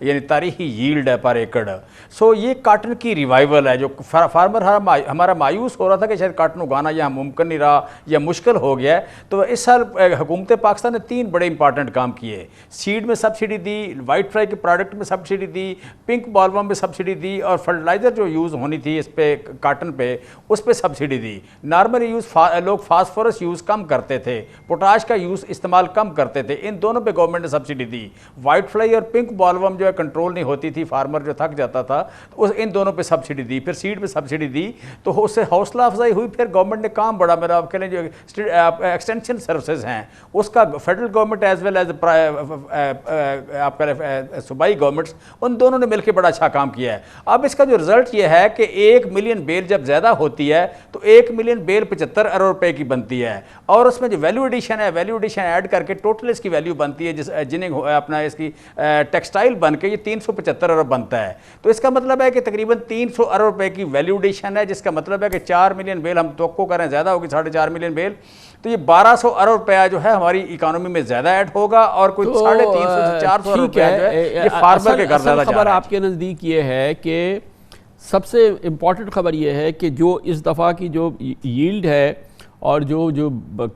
یعنی تاریخی ییلڈ ہے پر ایکڑ. سو یہ کاٹن کی ریوائیول ہے جو فارمر ہمارا مایوس ہو رہا تھا کہ شاید کاٹن اگانا یہاں ممکن نہیں رہا یا مشکل ہو گیا ہے. تو اس سال حکومت پاکستان نے 3 بڑے امپارٹنٹ کام کیے. سیڈ میں سبسڈی دی, وائٹ فلائی کے پروڈکٹ میں سبسڈی دی, پنک بالوم میں سبسڈی دی, اور فرٹیلائزر جو یوز ہونی تھی اس پہ کاٹن پہ اس پہ سبسڈی دی. نارملی لوگ فاسفورس یوز کم کرتے تھے, پوٹاش کا یوز استعمال کم کرتے تھے, ان دونوں پہ گورنمنٹ نے سبسڈی دی. وائٹ فلائی اور پنک بالوم جو ہے کنٹرول نہیں ہوتی تھی, فارمر جو تھک جاتا تھا, ان دونوں پہ سبسڈی دی. پھر سیڈ پہ سبسڈی دی, تو اس سے حوصلہ افزائی ہوئی. پھر گورنمنٹ نے کام بڑا, میرا آپ کے لیے جو ایکسٹینشن سروسز ہیں اس کا federal government as well as آپ کا صوبائی گورنمنٹس, ان دونوں نے مل کے بڑا اچھا کام کیا ہے. اب اس کا جو رزلٹ یہ ہے کہ 1 ملین بیل جب زیادہ ہوتی ہے تو 1 ملین بیل 75 ارب روپے کی بنتی ہے, اور اس میں جو ویلیو ایڈیشن ہے, ویلیو ایڈیشن ایڈ کر کے ٹوٹل اس کی ویلیو بنتی ہے جنہیں اپنا اس کی ٹیکسٹائل بن کے یہ 375 ارب بنتا ہے. تو اس کا مطلب ہے کہ تقریباً 300 ارب روپے کی ویلیو ایڈیشن ہے, جس کا مطلب ہے کہ 4 ملین بیل ہم توقع کر رہے ہیں زیادہ ہوگی, 4.5 ملین بیل, تو یہ 1200 ارب روپیہ جو ہے ہماری اکانومی میں زیادہ ایڈ ہوگا, اور کوئی 350 سے 400 ارب روپیہ جو ہے یہ فارمر کے گھر زیادہ جا رہا ہے. خبر آپ کے نزدیک یہ ہے کہ سب سے امپورٹنٹ خبر یہ ہے کہ جو اس دفعہ کی جو ییلڈ ہے اور جو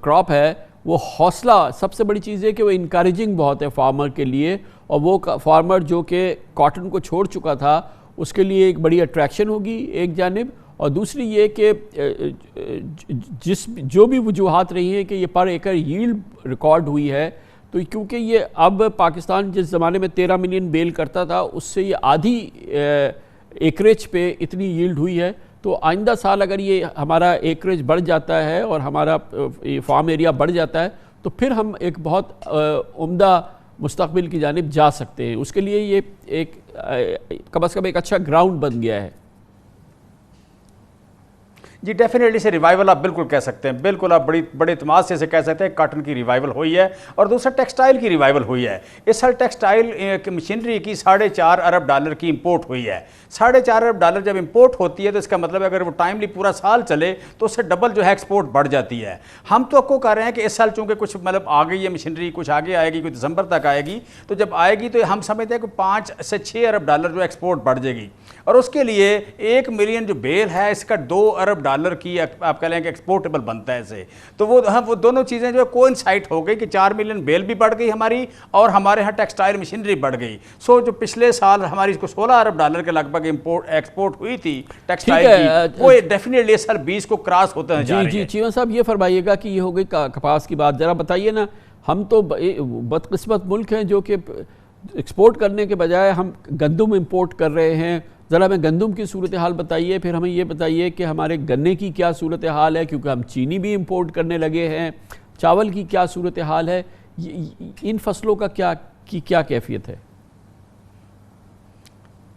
کراپ ہے وہ حوصلہ, سب سے بڑی چیز ہے کہ وہ انکریجنگ بہت ہے فارمر کے لیے, اور وہ فارمر جو کہ کاٹن کو چھوڑ چکا تھا اس کے لیے ایک بڑی اٹریکشن ہوگی ایک جانب, اور دوسری یہ کہ جو بھی وجوہات رہی ہیں کہ یہ پر ایکڑ ییلڈ ریکارڈ ہوئی ہے, تو کیونکہ یہ اب پاکستان جس زمانے میں 13 ملین بیل کرتا تھا اس سے یہ آدھی ایکریج پہ اتنی ییلڈ ہوئی ہے. تو آئندہ سال اگر یہ ہمارا ایکریج بڑھ جاتا ہے اور ہمارا فارم ایریا بڑھ جاتا ہے تو پھر ہم ایک بہت عمدہ مستقبل کی جانب جا سکتے ہیں. اس کے لیے یہ ایک کم از کم ایک اچھا گراؤنڈ بن گیا ہے. جی ڈیفینیٹلی سے ریوائیول آپ بالکل کہہ سکتے ہیں, بالکل آپ بڑے اعتماد سے کہہ سکتے ہیں کاٹن کی ریوائیول ہوئی ہے. اور دوسرا ٹیکسٹائل کی ریوائیول ہوئی ہے. اس سال ٹیکسٹائل مشینری کی $4.5 ارب کی امپورٹ ہوئی ہے. $4.5 ارب جب امپورٹ ہوتی ہے تو اس کا مطلب اگر وہ ٹائملی پورا سال چلے تو اس سے ڈبل جو ہے ایکسپورٹ بڑھ جاتی ہے. ہم توقع کر رہے ہیں کہ اس سال چونکہ کچھ مطلب آ گئی ہے مشینری, کچھ آگے آئے گی, کوئی دسمبر تک آئے گی, تو جب آئے گی تو ہم سمجھتے ہیں کہ 5 سے 6 ارب ڈالر جو ایکسپورٹ بڑھ جائے گی. اور اس کے لیے 1 ملین جو بیل ہے اس کا $2 ارب کی آپ کہہ لیں کہ ایکسپورٹیبل بنتا ہے اسے. تو وہ دونوں چیزیں جو ہے کوئنسائڈ ہو گئی کہ 4 ملین بیل بھی بڑھ گئی ہماری, اور ہمارے ہاں ٹیکسٹائل مشینری بڑھ گئی. سو جو پچھلے سال ہماری کو $16 ارب کے لگ بھگ ایکسپورٹ ہوئی تھی ٹیکسٹائل کی, وہ ڈیفینیٹلی اس سال 20 کو کراس ہوتے ہیں جا رہی ہے. جی چیمہ صاحب یہ فرمائیے گا کہ یہ ہو گئی کپاس کی بات, ذرا بتائیے نا, ہم تو بدقسمت ملک ہیں جو کہ ایکسپورٹ کرنے کے بجائے ہم گندم امپورٹ کر رہے ہیں. ذرا ہمیں گندم کی صورتحال بتائیے, پھر ہمیں یہ بتائیے کہ ہمارے گنے کی کیا صورتحال ہے, کیونکہ ہم چینی بھی امپورٹ کرنے لگے ہیں, چاول کی کیا صورتحال ہے, ان فصلوں کا کیا کیفیت ہے.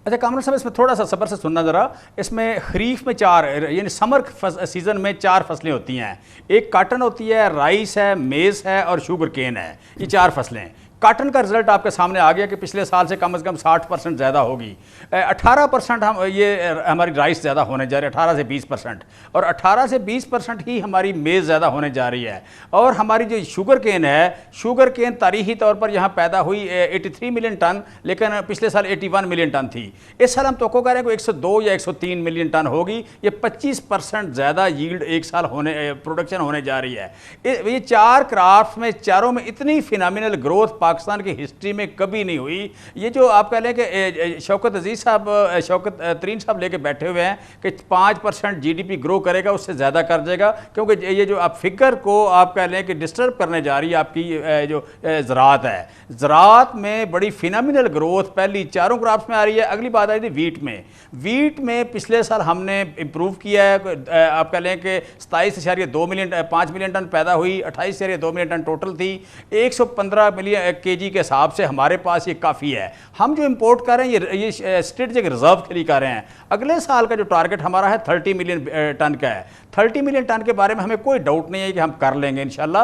اچھا کامران صاحب اس میں تھوڑا سا صبر سے سننا ذرا. اس میں خریف میں 4 یعنی سمر سیزن میں 4 فصلیں ہوتی ہیں. ایک کاٹن ہوتی ہے, رائس ہے, میز ہے اور شوگر کین ہے. یہ 4 فصلیں. کاٹن کا رزلٹ آپ کے سامنے آ گیا کہ پچھلے سال سے کم از کم 60% زیادہ ہوگی. 18% یہ ہماری رائس زیادہ ہونے جا رہی ہے, 18 سے 20%, اور 18 سے 20% ہی ہماری میز زیادہ ہونے جا رہی ہے. اور ہماری جو شوگر کین ہے, شوگر کین تاریخی طور پر یہاں پیدا ہوئی 83 ملین ٹن, لیکن پچھلے سال 81 ملین ٹن تھی. اس سال ہم توقع کر رہے ہیں کہ 102 یا 103 ملین ٹن ہوگی. یہ 25% زیادہ ییلڈ ایک سال پروڈکشن ہونے جا رہی ہے. یہ 4 کرافٹ میں چاروں میں اتنی فینامینل گروتھ پاکستان کی ہسٹری میں کبھی نہیں ہوئی. یہ جو آپ کہہ لیں کہ شوکت عزیز صاحب, شوکت ترین صاحب لے کے بیٹھے ہوئے ہیں کہ 5% GDP گرو کرے گا, اس سے زیادہ کر جائے گا, کیونکہ یہ جو آپ فگر کو آپ کہہ لیں کہ ڈسٹرب کرنے جا رہی ہے آپ کی جو زراعت ہے. زراعت میں بڑی فینامینل گروتھ پہلی 4 کراپس میں آ رہی ہے. اگلی بات آئی تھی ویٹ میں پچھلے سال ہم نے امپروو کیا ہے. آپ کہہ لیں کہ 27.5 ملین ٹن پیدا ہوئی, 28.2 ملین ٹن ٹوٹل تھی. 115 ملین KG کے حساب سے ہمارے پاس یہ کافی ہے. ہم جو امپورٹ کر رہے ہیں یہ اسٹریٹجک ریزرو کے لیے کر رہے ہیں. اگلے سال کا جو ٹارگٹ ہمارا ہے 30 ملین ٹن کا ہے. 30 ملین ٹن کے بارے میں ہمیں کوئی ڈاؤٹ نہیں ہے کہ ہم کر لیں گے انشاءاللہ.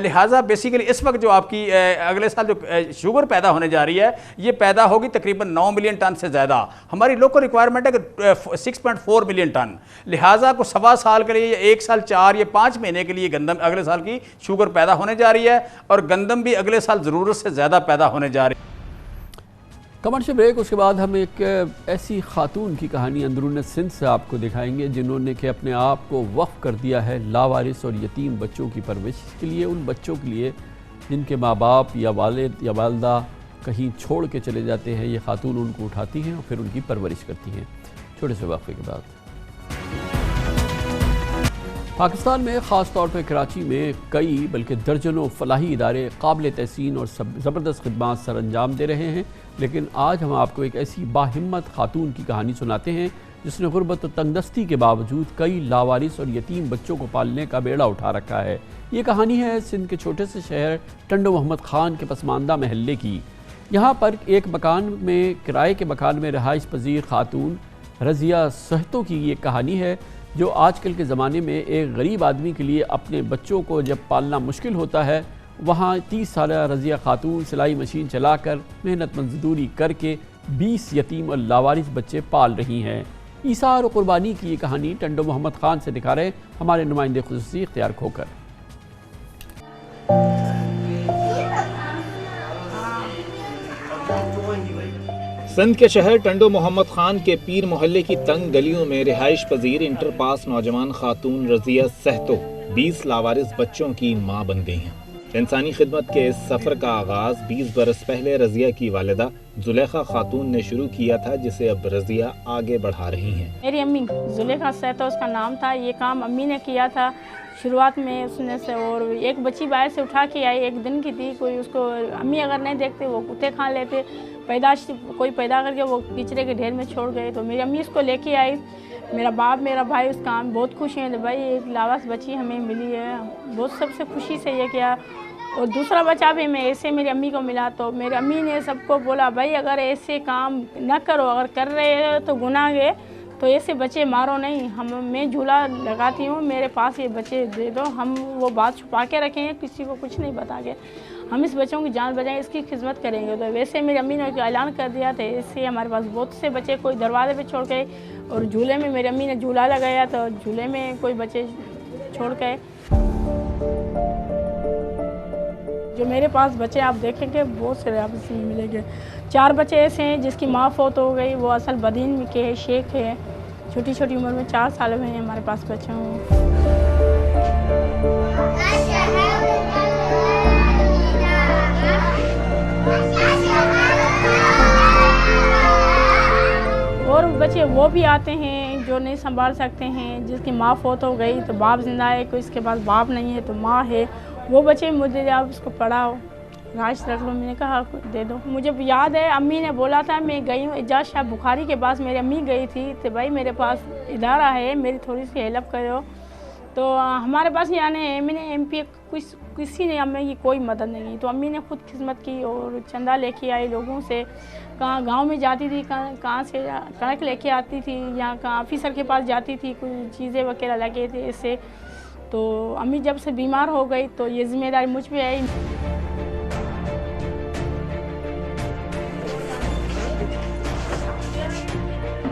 لہٰذا بیسیکلی اس وقت جو آپ کی اگلے سال جو شوگر پیدا ہونے جا رہی ہے یہ پیدا ہوگی تقریباً 9 ملین ٹن سے زیادہ. ہماری لوکل ریکوائرمنٹ ہے کہ 6.4 ملین ٹن. لہٰذا کو 1.25 سال کے لیے, 1 سال 4 یا 5 مہینے کے لیے گندم اگلے سال کی شوگر پیدا ہونے جا رہی ہے, اور گندم بھی اگلے سال ضرور ضرورت سے زیادہ پیدا ہونے جا رہی ہیں۔ کمرشل بریک، اس کے بعد ہم ایک ایسی خاتون کی کہانی اندرون سندھ سے آپ کو دکھائیں گے جنہوں نے کہ اپنے آپ کو وقف کر دیا ہے لاوارث اور یتیم بچوں کی پرورش کے لیے، ان بچوں کے لیے جن کے ماں باپ یا والد یا والدہ کہیں چھوڑ کے چلے جاتے ہیں۔ یہ خاتون ان کو اٹھاتی ہیں اور پھر ان کی پرورش کرتی ہیں۔ چھوٹے سے وقفے کے بعد پاکستان میں خاص طور پر کراچی میں کئی بلکہ درجنوں فلاحی ادارے قابل تحسین اور زبردست خدمات سر انجام دے رہے ہیں، لیکن آج ہم آپ کو ایک ایسی باہمت خاتون کی کہانی سناتے ہیں جس نے غربت و تنگدستی کے باوجود کئی لاوارث اور یتیم بچوں کو پالنے کا بیڑا اٹھا رکھا ہے۔ یہ کہانی ہے سندھ کے چھوٹے سے شہر ٹنڈو محمد خان کے پسماندہ محلے کی۔ یہاں پر ایک مکان میں کرائے کے مکان میں رہائش پذیر خاتون رضیہ سہتو کی یہ کہانی ہے، جو آج کل کے زمانے میں ایک غریب آدمی کے لیے اپنے بچوں کو جب پالنا مشکل ہوتا ہے، وہاں 30 سالہ رضیہ خاتون سلائی مشین چلا کر محنت مزدوری کر کے 20 یتیم اور لاوارث بچے پال رہی ہیں۔ ایثار و قربانی کی یہ کہانی ٹنڈو محمد خان سے دکھا رہے ہمارے نمائندے خصوصی اختیار کھوکر۔ سندھ کے شہر ٹنڈو محمد خان کے پیر محلے کی تنگ گلیوں میں رہائش پذیر انٹر پاس نوجوان خاتون رضیہ سہتو 20 لاوارث بچوں کی ماں بن گئی ہیں۔ انسانی خدمت کے اس سفر کا آغاز 20 برس پہلے رضیہ کی والدہ زلیخا خاتون نے شروع کیا تھا، جسے اب رضیہ آگے بڑھا رہی ہیں۔ میری امی زلیخا سہتو اس کا نام تھا۔ یہ کام امی نے کیا تھا شروعات میں اس نے سے، اور ایک بچی باہر سے اٹھا کے آئی، ایک دن کی تھی، کوئی اس کو امی اگر نہیں دیکھتے وہ کتے کھا لیتے، پیدائش کوئی پیدا کر کے وہ کچرے کے ڈھیر میں چھوڑ گئے، تو میری امی اس کو لے کے آئی۔ میرا باپ میرا بھائی اس کام بہت خوش ہیں، بھائی ایک لاواس بچی ہمیں ملی ہے، بہت سب سے خوشی سے یہ کیا۔ اور دوسرا بچہ بھی میں ایسے میری امی کو ملا، تو میری امی نے سب کو بولا بھائی اگر ایسے کام نہ کرو، اگر کر رہے ہو تو گناہ ہے، تو ایسے بچے مارو نہیں، میں جھولا لگاتی ہوں، میرے پاس یہ بچے دے دو، ہم وہ بات چھپا کے رکھیں گے، کسی کو کچھ نہیں بتا کے ہم اس بچوں کی جان بچائیں، اس کی خدمت کریں گے۔ تو ویسے میری امی نے اعلان کر دیا تھا، ایسے ہمارے پاس بہت سے بچے کوئی دروازے پہ چھوڑ گئے، اور جھولے میں میری امی نے جھولا لگایا تو جھولے میں کوئی بچے چھوڑ گئے۔ جو میرے پاس بچے آپ دیکھیں گے بہت سے آپ اس میں ملیں گے۔ 4 بچے ایسے ہیں جس کی ماں فوت ہو گئی، وہ اصل بدین کے ہے، شیخ ہے، چھوٹی چھوٹی عمر میں 4 سال میں ہمارے پاس بچے ہوں۔ اور بچے وہ بھی آتے ہیں جو نہیں سنبھال سکتے ہیں، جس کی ماں فوت ہو گئی تو باپ زندہ ہے، کوئی اس کے پاس باپ نہیں ہے تو ماں ہے، وہ بچے مجھے آپ اس کو پڑھاؤ، رہائش رکھ لو، میں نے کہا دے دو۔ مجھے یاد ہے امی نے بولا تھا، میں گئی ہوں اعجاز شاہ بخاری کے پاس، میری امی گئی تھی تو بھائی میرے پاس ادارہ ہے، میری تھوڑی سی ہیلپ کرو، تو ہمارے پاس یعنی امی نے ایم پی کسی نے ہمیں کی کوئی مدد نہیں کی، تو امی نے خود خدمت کی اور چندہ لے کے آئی لوگوں سے، کہاں گاؤں میں جاتی تھی، کہاں سے کنک لے کے آتی تھی، یا کہاں آفیسر کے پاس جاتی تھی، کوئی چیزیں وغیرہ لگے تھے ایسے۔ تو امی جب سے بیمار ہو گئی تو یہ ذمہ داری مجھ پہ آئی۔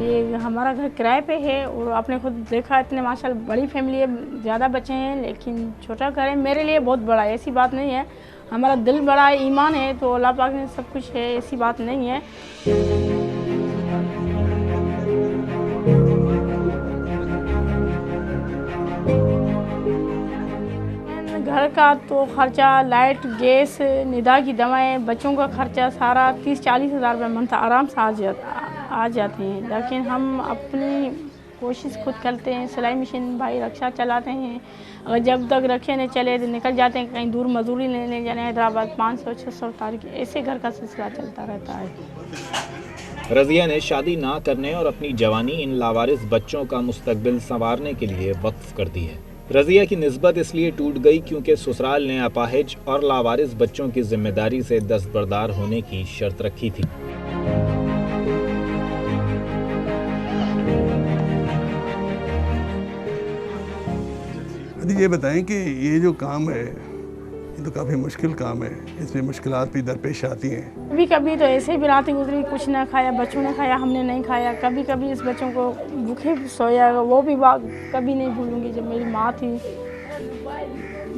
یہ ہمارا گھر کرائے پہ ہے، اور آپ نے خود دیکھا اتنے ماشاءاللہ بڑی فیملی ہے، زیادہ بچے ہیں، لیکن چھوٹا گھر ہے، میرے لیے بہت بڑا ہے، ایسی بات نہیں ہے، ہمارا دل بڑا ہے، ایمان ہے تو اللہ پاک نے سب کچھ ہے، ایسی بات نہیں ہے۔ گھر کا تو خرچہ، لائٹ، گیس، ندا کی دوائیں، بچوں کا خرچہ سارا 30-40 ہزار روپے منتھ آرام سے آ جاتے ہیں، لیکن ہم اپنی کوشش خود کرتے ہیں، سلائی مشین بھائی رکشہ چلاتے ہیں، اگر جب تک رکھے نہیں چلے تو نکل جاتے ہیں کہیں دور مزدوری لینے جانے حیدرآباد، 500-600 تاریخ، ایسے گھر کا سلسلہ چلتا رہتا ہے۔ رضیہ نے شادی نہ کرنے اور اپنی جوانی ان لاوارث بچوں کا مستقبل سنوارنے کے لیے وقف کر دی ہے۔ رضیہ کی نسبت اس لیے ٹوٹ گئی کیونکہ سسرال نے اپاہج اور لاوارث بچوں کی ذمہ داری سے دستبردار ہونے کی شرط رکھی تھی۔ یہ بتائیں کہ یہ جو کام ہے یہ تو کافی مشکل کام ہے، اس میں مشکلات بھی درپیش آتی ہیں۔ کبھی کبھی تو ایسے بھی راتیں گزری، کچھ نہ کھایا، بچوں نے کھایا، ہم نے نہیں کھایا، کبھی کبھی اس بچوں کو بھوکے سویا، وہ بھی بات کبھی نہیں بھولوں گی۔ جب میری ماں تھی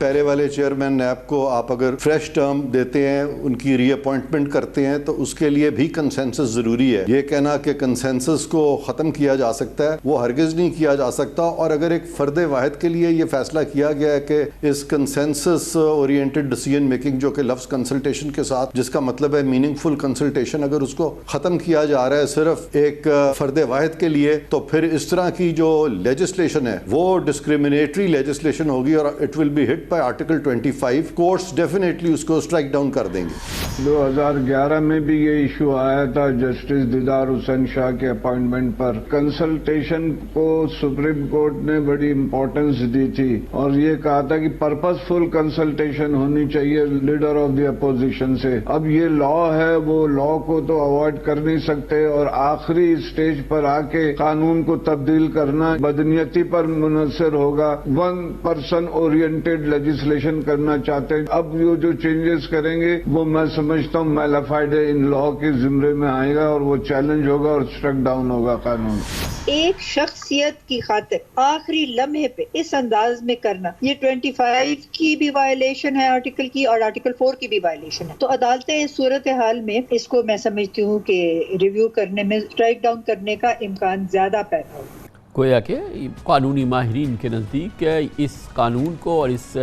پہلے والے چیئرمین نیب کو آپ اگر فریش ٹرم دیتے ہیں، ان کی ری اپوائنٹمنٹ کرتے ہیں، تو اس کے لیے بھی کنسنسس ضروری ہے۔ یہ کہنا کہ کنسنسس کو ختم کیا جا سکتا ہے، وہ ہرگز نہیں کیا جا سکتا۔ اور اگر ایک فرد واحد کے لیے یہ فیصلہ کیا گیا ہے کہ اس کنسنسس اورینٹڈ ڈیسیژن میکنگ، جو کہ لفظ کنسلٹیشن کے ساتھ جس کا مطلب ہے میننگ فل کنسلٹیشن، اگر اس کو ختم کیا جا رہا ہے صرف ایک فرد واحد کے لیے، تو پھر اس طرح کی جو لیجسلیشن ہے وہ ڈسکریمنیٹری لیجسلیشن ہوگی اور it will be hit by article 25۔ Courts definitely اس کو اسٹرائک ڈاؤن کر دیں گے۔ 2011 میں بھی یہ ایشو آیا تھا جسٹس دیدار حسین شاہ کے اپائنٹمنٹ پر۔ کنسلٹیشن کو سپریم کورٹ نے بڑی امپورٹنس دی تھی اور یہ کہا تھا کہ پرپز فل کنسلٹیشن ہونی چاہیے لیڈر آف دی اپوزیشن سے۔ اب یہ لا ہے، وہ لا کو تو اوائڈ کر نہیں سکتے اور آخری اسٹیج پر آ کے قانون کو تبدیل کرنا بدنیتی پر منحصر ہوگا۔ ون پرسن اورینٹڈ لیجسلیشن کرنا چاہتے ہیں۔ اب یہ جو چینجز کریں گے وہ میں سمجھتا ہوں میلافائڈ ان لا کے زمرے میں آئے گا اور وہ چیلنج ہوگا اور اسٹرک ڈاؤن ہوگا قانون۔ ایک شخصیت کی خاطر آخری لمحے پہ اس انداز میں کرنا، یہ 25 کی بھی وائلیشن ہے آرٹیکل کی، اور آرٹیکل 4 کی بھی وائلیشن ہے۔ تو عدالتیں اس صورتحال میں اس کو میں سمجھتی ہوں کہ ریویو کرنے میں اسٹرائک ڈاؤن کرنے کا امکان زیادہ پیدا ہوگا۔ گویا کہ قانونی ماہرین کے نزدیک اس قانون کو اور اس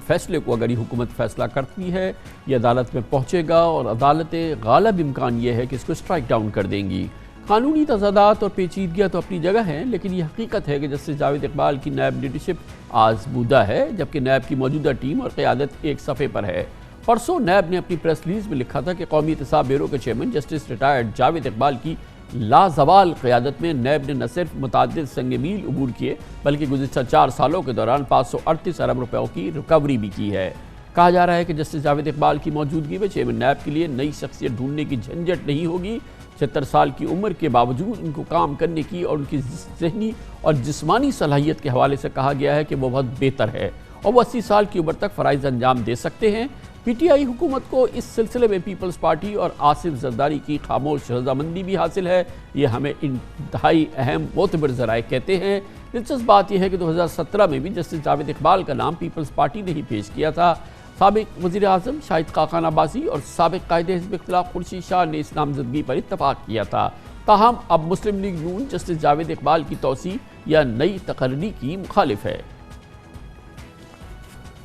فیصلے کو اگر یہ حکومت فیصلہ کرتی ہے یہ عدالت میں پہنچے گا، اور عدالتیں غالب امکان یہ ہے کہ اس کو اسٹرائک ڈاؤن کر دیں گی۔ قانونی تضادات اور پیچیدگیاں تو اپنی جگہ ہیں، لیکن یہ حقیقت ہے کہ جسٹس جاوید اقبال کی نیب لیڈرشپ آزمودہ ہے، جبکہ نیب کی موجودہ ٹیم اور قیادت ایک صفحے پر ہے۔ پرسوں نیب نے اپنی پریس ریلیز میں لکھا تھا کہ قومی احتساب بیورو کے chairman justice retired Javed Iqbal کی لازوال قیادت میں نیب نے نہ صرف متعدد سنگ میل عبور کیے بلکہ گزشتہ 4 سالوں کے دوران 538 ارب روپیوں کی ریکوری بھی کی ہے۔ کہا جا رہا ہے کہ جسٹس جاوید اقبال کی موجودگی میں چیئرمین نیب کے لیے نئی شخصیت ڈھونڈنے کی جھنجھٹ نہیں ہوگی۔ 76 سال کی عمر کے باوجود ان کو کام کرنے کی اور ان کی ذہنی اور جسمانی صلاحیت کے حوالے سے کہا گیا ہے کہ وہ بہت بہتر ہے اور وہ 80 سال کی عمر تک فرائض انجام دے سکتے ہیں۔ پی ٹی آئی حکومت کو اس سلسلے میں پیپلز پارٹی اور آصف زرداری کی خاموش رضامندی بھی حاصل ہے، یہ ہمیں انتہائی اہم معتبر ذرائع کہتے ہیں۔ دلچسپ بات یہ ہے کہ 2017 میں بھی جسٹس جاوید اقبال کا نام پیپلز پارٹی نے ہی پیش کیا تھا۔ سابق وزیر اعظم شاہد خاقان عباسی اور سابق قائد حزب اختلاف خورشید شاہ نے اس نامزدگی پر اتفاق کیا تھا۔ تاہم اب مسلم لیگ نون جسٹس جاوید اقبال کی توسیع یا نئی تقرری کی مخالف ہے۔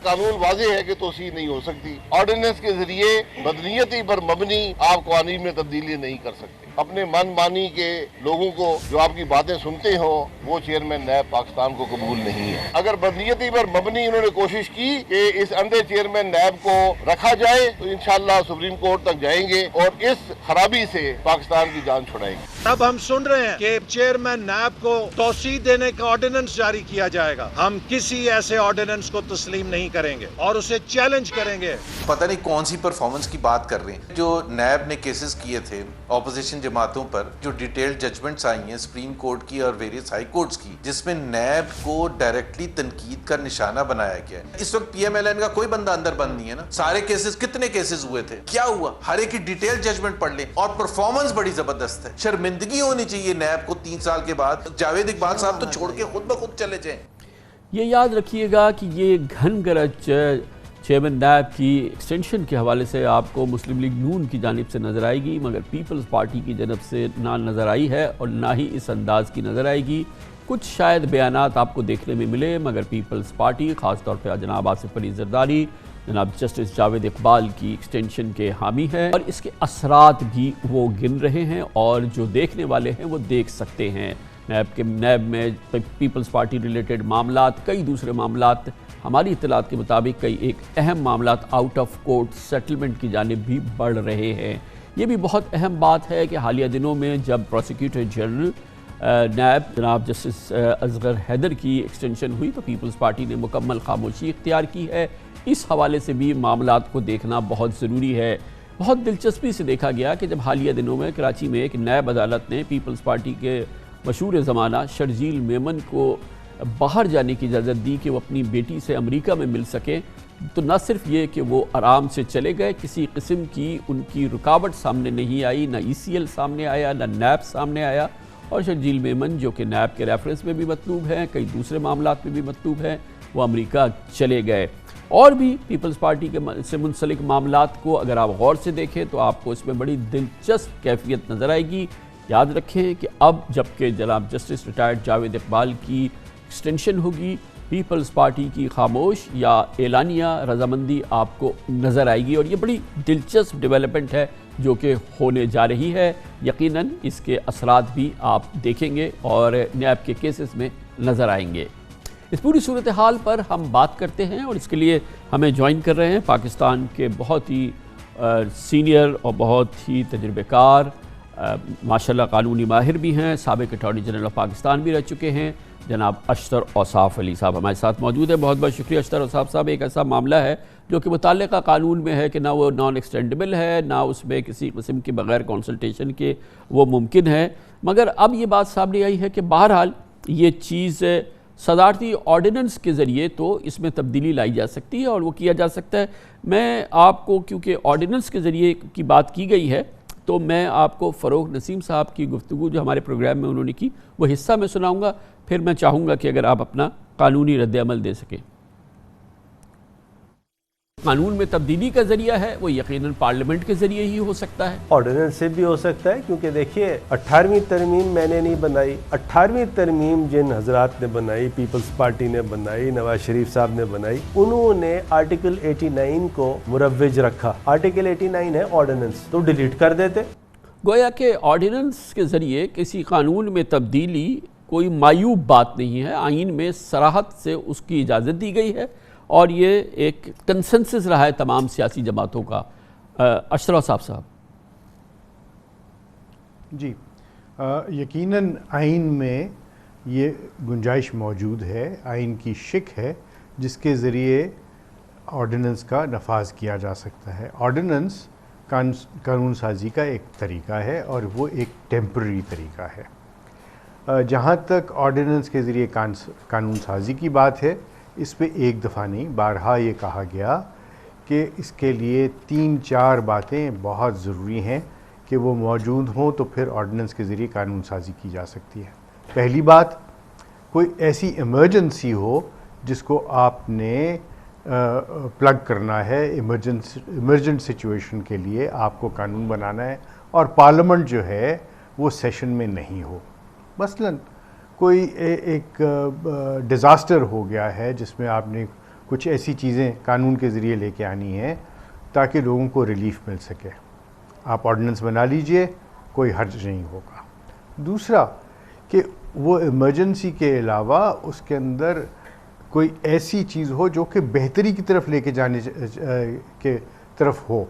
قانون واضح ہے کہ توسیع نہیں ہو سکتی۔ آرڈیننس کے ذریعے بدنیتی پر مبنی آپ قوانین میں تبدیلی نہیں کر سکتے۔ اپنے من مانی کے لوگوں کو جو آپ کی باتیں سنتے ہوں وہ چیئرمین نیب پاکستان کو قبول نہیں ہے۔ اگر بدنیتی پر مبنی انہوں نے کوشش کی کہ اس اندھے چیئرمین نیب کو رکھا جائے تو انشاءاللہ سپریم کورٹ تک جائیں گے اور اس خرابی سے پاکستان کی جان چھڑائیں گے۔ اب ہم سن رہے ہیں کہ چیئرمین نیب کو توسیع دینے کا آرڈیننس جاری کیا جائے گا۔ ہم کسی ایسے آرڈیننس کو تسلیم نہیں کریں گے اور اسے چیلنج کریں گے۔ پتہ نہیں کون سی پرفارمنس کی بات کر رہے ہیں۔ جو نیب نے کیسز کیے تھے اپوزیشن جماعتوں پر، جو ڈیٹیل ججمنٹس آئی ہیں سپریم کورٹ کی اور ویریس ہائی کورٹس کی، جس میں نیب کو ڈائریکٹلی تنقید کا نشانہ بنایا گیا ہے۔ اس وقت پی ایم ایل این کا کوئی بندہ اندر بند نہیں ہے نا۔ سارے کیسز، کتنے کیسز ہوئے تھے، کیا ہوا، ہر ایک کی ڈیٹیل ججمنٹ پڑھ لیں، اور پرفارمنس بڑی زبردست ہے۔ شرمندگی ہونی چاہیے نیب کو 3 سال کے بعد۔ جاوید اقبال صاحب تو چھوڑ کے خود بخود چلے جائیں۔ یہ یاد رکھیے گا کہ یہ گھن گرج چیئرمین نیب کی ایکسٹینشن کے حوالے سے آپ کو مسلم لیگ نون کی جانب سے نظر آئے گی، مگر پیپلز پارٹی کی جانب سے نہ نظر آئی ہے اور نہ ہی اس انداز کی نظر آئے گی۔ کچھ شاید بیانات آپ کو دیکھنے میں ملے، مگر پیپلز پارٹی خاص طور پہ جناب آصف علی زرداری، جناب جسٹس جاوید اقبال کی ایکسٹینشن کے حامی ہیں اور اس کے اثرات بھی وہ گن رہے ہیں اور جو دیکھنے والے ہیں وہ دیکھ سکتے ہیں۔ نیب میں پیپلز پارٹی ریلیٹڈ معاملات، کئی دوسرے معاملات، ہماری اطلاعات کے مطابق کئی ایک اہم معاملات آؤٹ آف کورٹ سیٹلمنٹ کی جانب بھی بڑھ رہے ہیں۔ یہ بھی بہت اہم بات ہے کہ حالیہ دنوں میں جب پروسیکیوٹر جنرل نیب جناب جسٹس اصغر حیدر کی ایکسٹینشن ہوئی تو پیپلز پارٹی نے مکمل خاموشی اختیار کی ہے۔ اس حوالے سے بھی معاملات کو دیکھنا بہت ضروری ہے۔ بہت دلچسپی سے دیکھا گیا کہ جب حالیہ دنوں میں کراچی میں ایک نیب عدالت نے پیپلز پارٹی کے مشہور زمانہ شرجیل میمن کو باہر جانے کی اجازت دی کہ وہ اپنی بیٹی سے امریکہ میں مل سکیں، تو نہ صرف یہ کہ وہ آرام سے چلے گئے، کسی قسم کی ان کی رکاوٹ سامنے نہیں آئی، نہ ای سی ایل سامنے آیا، نہ نیب سامنے آیا، اور شرجیل میمن جو کہ نیب کے ریفرنس میں بھی مطلوب ہیں، کئی دوسرے معاملات میں بھی مطلوب ہیں، وہ امریکہ چلے گئے۔ اور بھی پیپلز پارٹی کے سے منسلک معاملات کو اگر آپ غور سے دیکھیں تو آپ کو اس میں بڑی دلچسپ کیفیت نظر آئے گی. یاد رکھیں کہ اب جبکہ جناب جسٹس ریٹائرڈ جاوید اقبال کی ایکسٹینشن ہوگی, پیپلز پارٹی کی خاموش یا اعلانیہ رضامندی آپ کو نظر آئے گی, اور یہ بڑی دلچسپ ڈیولپمنٹ ہے جو کہ ہونے جا رہی ہے. یقیناً اس کے اثرات بھی آپ دیکھیں گے اور نیب کے کیسز میں نظر آئیں گے. اس پوری صورتحال پر ہم بات کرتے ہیں اور اس کے لیے ہمیں جوائن کر رہے ہیں پاکستان کے بہت ہی سینئر اور بہت ہی تجربہ کار, ماشاءاللہ قانونی ماہر بھی ہیں, سابق اٹارنی جنرل آف پاکستان بھی رہ چکے ہیں, جناب اشتر اوصاف علی صاحب ہمارے ساتھ موجود ہیں. بہت بہت شکریہ اشتر اوصاف صاحب. ایک ایسا معاملہ ہے جو کہ متعلقہ قانون میں ہے کہ نہ وہ نان ایکسٹینڈیبل ہے, نہ اس میں کسی قسم کی بغیر کنسلٹیشن کے وہ ممکن ہے, مگر اب یہ بات سامنے آئی ہے کہ بہرحال یہ چیز صدارتی آرڈیننس کے ذریعے تو اس میں تبدیلی لائی جا سکتی ہے اور وہ کیا جا سکتا ہے. میں آپ کو کیونکہ آرڈیننس کے ذریعے کی بات کی گئی ہے تو میں آپ کو فروغ نسیم صاحب کی گفتگو جو ہمارے پروگرام میں انہوں نے کی وہ حصہ میں سناؤں گا, پھر میں چاہوں گا کہ اگر آپ اپنا قانونی رد عمل دے سکیں. قانون میں تبدیلی کا ذریعہ ہے وہ یقیناً پارلیمنٹ کے ذریعے ہی ہو سکتا ہے, آرڈیننس سے بھی ہو سکتا ہے, کیونکہ دیکھیے 18ویں ترمیم میں نے نہیں بنائی. 18ویں ترمیم جن حضرات نے بنائی, پیپلز پارٹی نے بنائی, نواز شریف صاحب نے بنائی, انہوں نے آرٹیکل 89 کو مروج رکھا. آرٹیکل 89 ہے آرڈیننس, تو ڈیلیٹ کر دیتے. گویا کہ آرڈیننس کے ذریعے کسی قانون میں تبدیلی کوئی معیوب بات نہیں ہے, آئین میں صراحت سے اس کی اجازت دی گئی ہے اور یہ ایک کنسنسس رہا ہے تمام سیاسی جماعتوں کا. اشرف صاحب. جی یقیناً آئین میں یہ گنجائش موجود ہے, آئین کی شک ہے جس کے ذریعے آرڈیننس کا نفاذ کیا جا سکتا ہے. آرڈیننس قانون سازی کا ایک طریقہ ہے اور وہ ایک ٹیمپرری طریقہ ہے. جہاں تک آرڈیننس کے ذریعے قانون سازی کی بات ہے, اس پہ ایک دفعہ نہیں بارہا یہ کہا گیا کہ اس کے لیے 3-4 باتیں بہت ضروری ہیں کہ وہ موجود ہوں تو پھر آرڈیننس کے ذریعے قانون سازی کی جا سکتی ہے. پہلی بات, کوئی ایسی ایمرجنسی ہو جس کو آپ نے پلگ کرنا ہے, ایمرجنٹ سچویشن کے لیے آپ کو قانون بنانا ہے اور پارلیمنٹ جو ہے وہ سیشن میں نہیں ہو. مثلاً کوئی ایک ڈیزاسٹر ہو گیا ہے جس میں آپ نے کچھ ایسی چیزیں قانون کے ذریعے لے کے آنی ہیں تاکہ لوگوں کو ریلیف مل سکے, آپ آرڈیننس بنا لیجئے, کوئی حرج نہیں ہوگا. دوسرا کہ وہ ایمرجنسی کے علاوہ اس کے اندر کوئی ایسی چیز ہو جو کہ بہتری کی طرف لے کے جانے کے طرف ہو.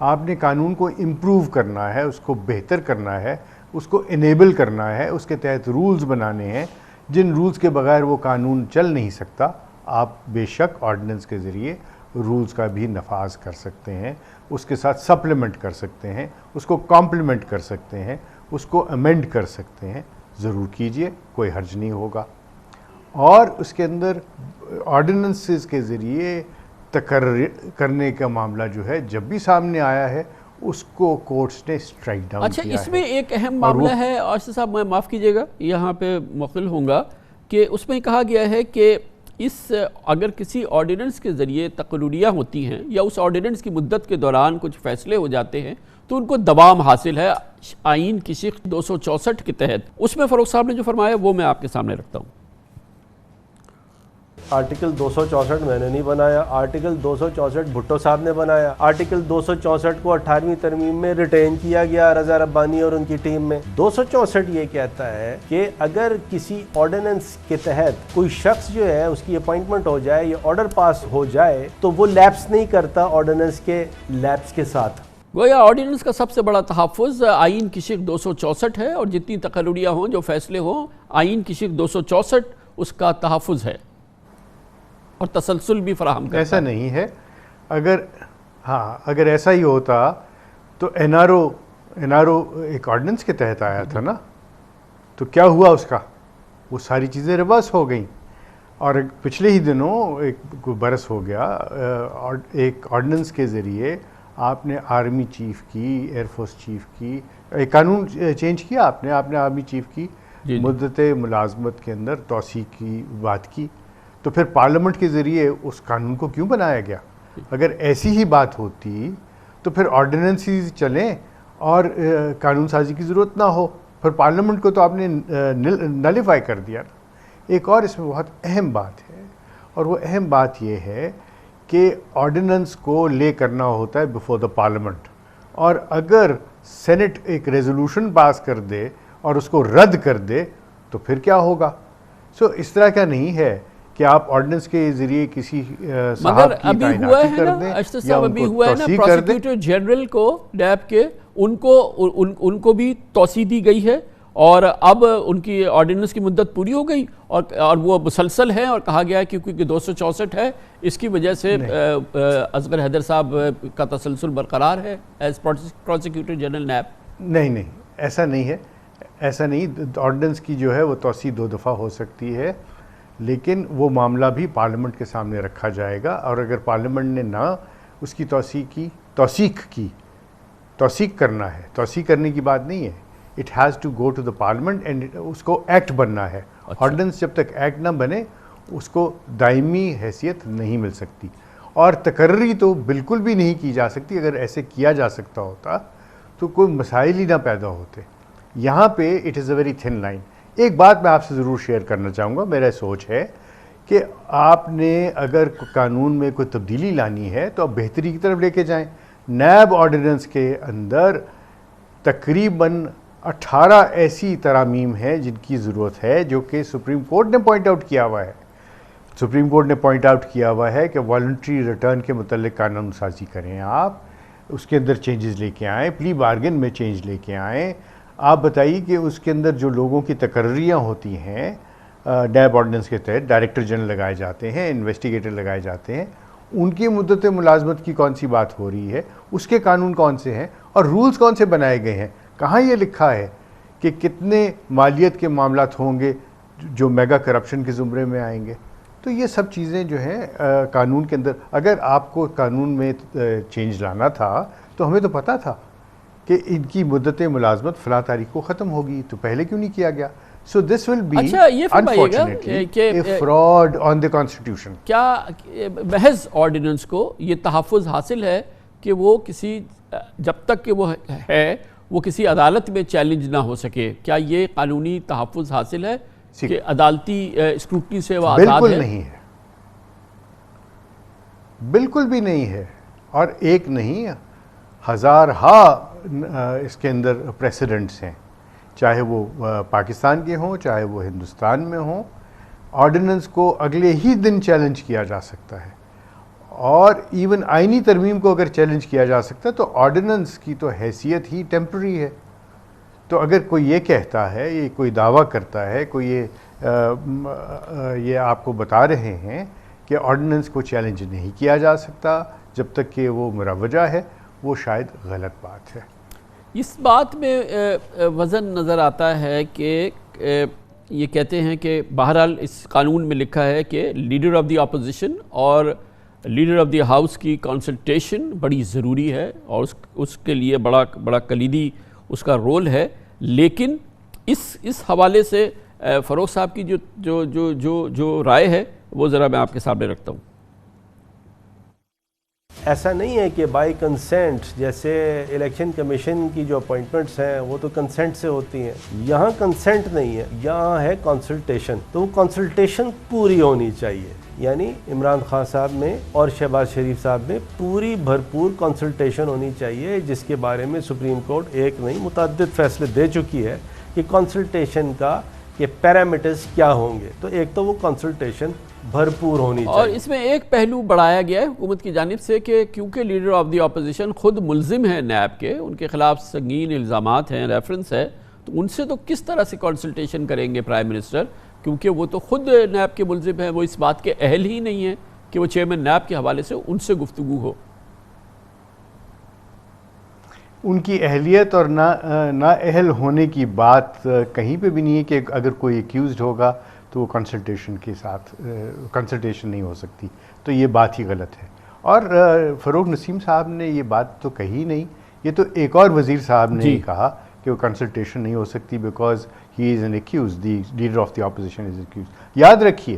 آپ نے قانون کو امپروو کرنا ہے, اس کو بہتر کرنا ہے, اس کو انیبل کرنا ہے, اس کے تحت رولز بنانے ہیں جن رولز کے بغیر وہ قانون چل نہیں سکتا. آپ بے شک آرڈیننس کے ذریعے رولز کا بھی نفاذ کر سکتے ہیں, اس کے ساتھ سپلیمنٹ کر سکتے ہیں, اس کو کمپلیمنٹ کر سکتے ہیں, اس کو امینڈ کر سکتے ہیں. ضرور کیجئے, کوئی حرج نہیں ہوگا. اور اس کے اندر آرڈیننسز کے ذریعے تقرر کرنے کا معاملہ جو ہے جب بھی سامنے آیا ہے اس کو کورٹس نے اسٹرائک ڈاؤن کیا ہے. اچھا, اس میں ایک اہم معاملہ ہے آصف صاحب, میں معاف کیجیے گا یہاں پہ مخل ہوں گا, کہ اس میں کہا گیا ہے کہ اگر کسی آرڈیننس کے ذریعے تقرریاں ہوتی ہیں یا اس آرڈیننس کی مدت کے دوران کچھ فیصلے ہو جاتے ہیں تو ان کو دوام حاصل ہے آئین کی شق 264 کے تحت. اس میں فروغ صاحب نے جو فرمایا وہ میں آپ کے سامنے رکھتا ہوں. آرٹیکل 264 میں نے نہیں بنایا, آرٹیکل 264 بھٹو صاحب نے بنایا. آرٹیکل 264 کو 18ویں ترمیم میں ریٹین کیا گیا رضا ربانی اور ان کی ٹیم میں. 264 یہ کہتا ہے کہ اگر کسی آرڈیننس کے تحت کوئی شخص جو ہے اس کی اپائنٹمنٹ ہو جائے یا آرڈر پاس ہو جائے تو وہ لیپس نہیں کرتا آرڈیننس کے لیپس کے ساتھ. گویا آرڈیننس کا سب سے بڑا تحفظ آئین کی شق 264 ہے اور جتنی تقرریاں ہوں جو فیصلے ہوں آئین کی شق 264 اس کا تحفظ ہے اور تسلسل بھی فراہم کرتا ہے. ایسا نہیں ہے. اگر ایسا ہی ہوتا تو این آر او ایک آرڈیننس کے تحت آیا تھا نا, تو کیا ہوا اس کا, وہ ساری چیزیں ریورس ہو گئیں. اور پچھلے ہی دنوں ایک برس ہو گیا, ایک آرڈیننس کے ذریعے آپ نے آرمی چیف کی, ایئر فورس چیف کی, ایک قانون چینج کیا آپ نے آرمی چیف کی مدت ملازمت کے اندر توسیع کی بات کی. تو پھر پارلیمنٹ کے ذریعے اس قانون کو کیوں بنایا گیا؟ اگر ایسی ہی بات ہوتی تو پھر آرڈیننسز چلیں اور قانون سازی کی ضرورت نہ ہو، پھر پارلیمنٹ کو تو آپ نے نلیفائی کر دیا نا۔ ایک اور اس میں بہت اہم بات ہے، اور وہ اہم بات یہ ہے کہ آرڈیننس کو لے کرنا ہوتا ہے بیفور دا پارلیمنٹ، اور اگر سینٹ ایک ریزولوشن پاس کر دے اور اس کو رد کر دے تو پھر کیا ہوگا؟ سو اس طرح کا نہیں ہے کہ آپ آرڈیننس کے ذریعے کسی صاحب کی تعیناتی کر دیں یا ان کو توسیع کر دیں۔ پروسیکیوٹر جنرل کو نیب کے ان کو بھی توسیع دی گئی ہے، اور اب ان کی آرڈیننس کی مدت پوری ہو گئی اور وہ مسلسل ہیں، اور کہا گیا ہے کہ کیونکہ 264 ہے اس کی وجہ سے اصغر حیدر صاحب کا تسلسل برقرار ہے ایز پروسیکیوٹر جنرل نیب۔ نہیں، ایسا نہیں ہے، ایسا نہیں۔ آرڈیننس کی جو ہے وہ توسیع 2 دفعہ ہو سکتی ہے، لیکن وہ معاملہ بھی پارلیمنٹ کے سامنے رکھا جائے گا، اور اگر پارلیمنٹ نے نہ اس کی توثیق کرنا ہے، توثیق کرنے کی بات نہیں ہے، it has to go to the parliament and اس کو ایکٹ بننا ہے۔ آرڈیننس جب تک ایکٹ نہ بنے اس کو دائمی حیثیت نہیں مل سکتی، اور تقرری تو بالکل بھی نہیں کی جا سکتی۔ اگر ایسے کیا جا سکتا ہوتا تو کوئی مسائل ہی نہ پیدا ہوتے۔ یہاں پہ it is a very thin line. ایک بات میں آپ سے ضرور شیئر کرنا چاہوں گا، میرا سوچ ہے کہ آپ نے اگر قانون میں کوئی تبدیلی لانی ہے تو آپ بہتری کی طرف لے کے جائیں۔ نیب آرڈیننس کے اندر تقریباً 18 ایسی ترامیم ہیں جن کی ضرورت ہے، جو کہ سپریم کورٹ نے پوائنٹ آؤٹ کیا ہوا ہے۔ سپریم کورٹ نے پوائنٹ آؤٹ کیا ہوا ہے کہ والنٹری ریٹرن کے متعلق قانون سازی کریں، آپ اس کے اندر چینجز لے کے آئیں، پلی بارگن میں چینج لے کے آئیں۔ آپ بتائیے کہ اس کے اندر جو لوگوں کی تقرریاں ہوتی ہیں نیب آرڈیننس کے تحت، ڈائریکٹر جنرل لگائے جاتے ہیں، انویسٹیگیٹر لگائے جاتے ہیں، ان کی مدت ملازمت کی کون سی بات ہو رہی ہے، اس کے قانون کون سے ہیں اور رولز کون سے بنائے گئے ہیں؟ کہاں یہ لکھا ہے کہ کتنے مالیت کے معاملات ہوں گے جو میگا کرپشن کے زمرے میں آئیں گے؟ تو یہ سب چیزیں جو ہیں قانون کے اندر، اگر آپ کو قانون میں چینج لانا تھا تو ہمیں تو پتہ تھا کہ ان کی مدت ملازمت فلاں تاریخ کو ختم ہوگی، تو پہلے کیوں نہیں کیا گیا؟ So this will be unfortunately a fraud on the constitution. کیا محض آرڈیننس کو یہ تحفظ حاصل ہے کہ وہ کسی، جب تک کہ وہ ہے، وہ کسی عدالت میں چیلنج نہ ہو سکے؟ کیا یہ قانونی تحفظ حاصل ہے کہ عدالتی اسکروٹنی سے وہ آزاد ہے؟ بالکل نہیں ہے، بالکل بھی نہیں ہے، اور ایک نہیں، ہزارہا اس کے اندر پریسیڈنٹس ہیں، چاہے وہ پاکستان کے ہوں چاہے وہ ہندوستان میں ہوں۔ آرڈیننس کو اگلے ہی دن چیلنج کیا جا سکتا ہے، اور ایون آئینی ترمیم کو اگر چیلنج کیا جا سکتا ہے تو آرڈیننس کی تو حیثیت ہی ٹیمپرری ہے۔ تو اگر کوئی یہ کہتا ہے، یہ کوئی دعویٰ کرتا ہے، کوئی یہ آپ کو بتا رہے ہیں کہ آرڈیننس کو چیلنج نہیں کیا جا سکتا جب تک کہ وہ مروجہ ہے، وہ شاید غلط بات ہے۔ اس بات میں وزن نظر آتا ہے کہ یہ کہتے ہیں کہ بہرحال اس قانون میں لکھا ہے کہ لیڈر آف دی اپوزیشن اور لیڈر آف دی ہاؤس کی کنسلٹیشن بڑی ضروری ہے، اور اس کے لیے بڑا کلیدی اس کا رول ہے، لیکن اس حوالے سے فروغ صاحب کی جو رائے ہے وہ ذرا میں آپ کے سامنے رکھتا ہوں۔ ایسا نہیں ہے کہ بائی کنسنٹ، جیسے الیکشن کمیشن کی جو اپوائنٹمنٹس ہیں وہ تو کنسنٹ سے ہوتی ہیں، یہاں کنسنٹ نہیں ہے، یہاں ہے کنسلٹیشن۔ تو وہ کنسلٹیشن پوری ہونی چاہیے، یعنی عمران خان صاحب میں اور شہباز شریف صاحب میں پوری بھرپور کنسلٹیشن ہونی چاہیے، جس کے بارے میں سپریم کورٹ ایک نہیں متعدد فیصلے دے چکی ہے کہ کنسلٹیشن کا کہ پیرامیٹرز کیا ہوں گے۔ تو ایک تو وہ کنسلٹیشن بھرپور ہونی چاہیے، اور اس میں ایک پہلو بڑھایا گیا ہے حکومت کی جانب سے کہ کیونکہ لیڈر آف دی اپوزیشن خود ملزم ہیں نیب کے، ان کے خلاف سنگین الزامات ہیں، ریفرنس ہے، تو ان سے تو کس طرح سے کنسلٹیشن کریں گے پرائم منسٹر، کیونکہ وہ تو خود نیب کے ملزم ہیں، وہ اس بات کے اہل ہی نہیں ہیں کہ وہ چیئرمین نیب کے حوالے سے ان سے گفتگو ہو۔ ان کی اہلیت اور نا اہل ہونے کی بات کہیں پہ بھی نہیں ہے کہ اگر کوئی ایکیوزڈ ہوگا تو وہ کنسلٹیشن کے ساتھ کنسلٹیشن نہیں ہو سکتی، تو یہ بات ہی غلط ہے۔ اور فروغ نسیم صاحب نے یہ بات تو کہی نہیں، یہ تو ایک اور وزیر صاحب نے کہا کہ وہ کنسلٹیشن نہیں ہو سکتی because he is an accused, the leader of the opposition is accused. یاد رکھیے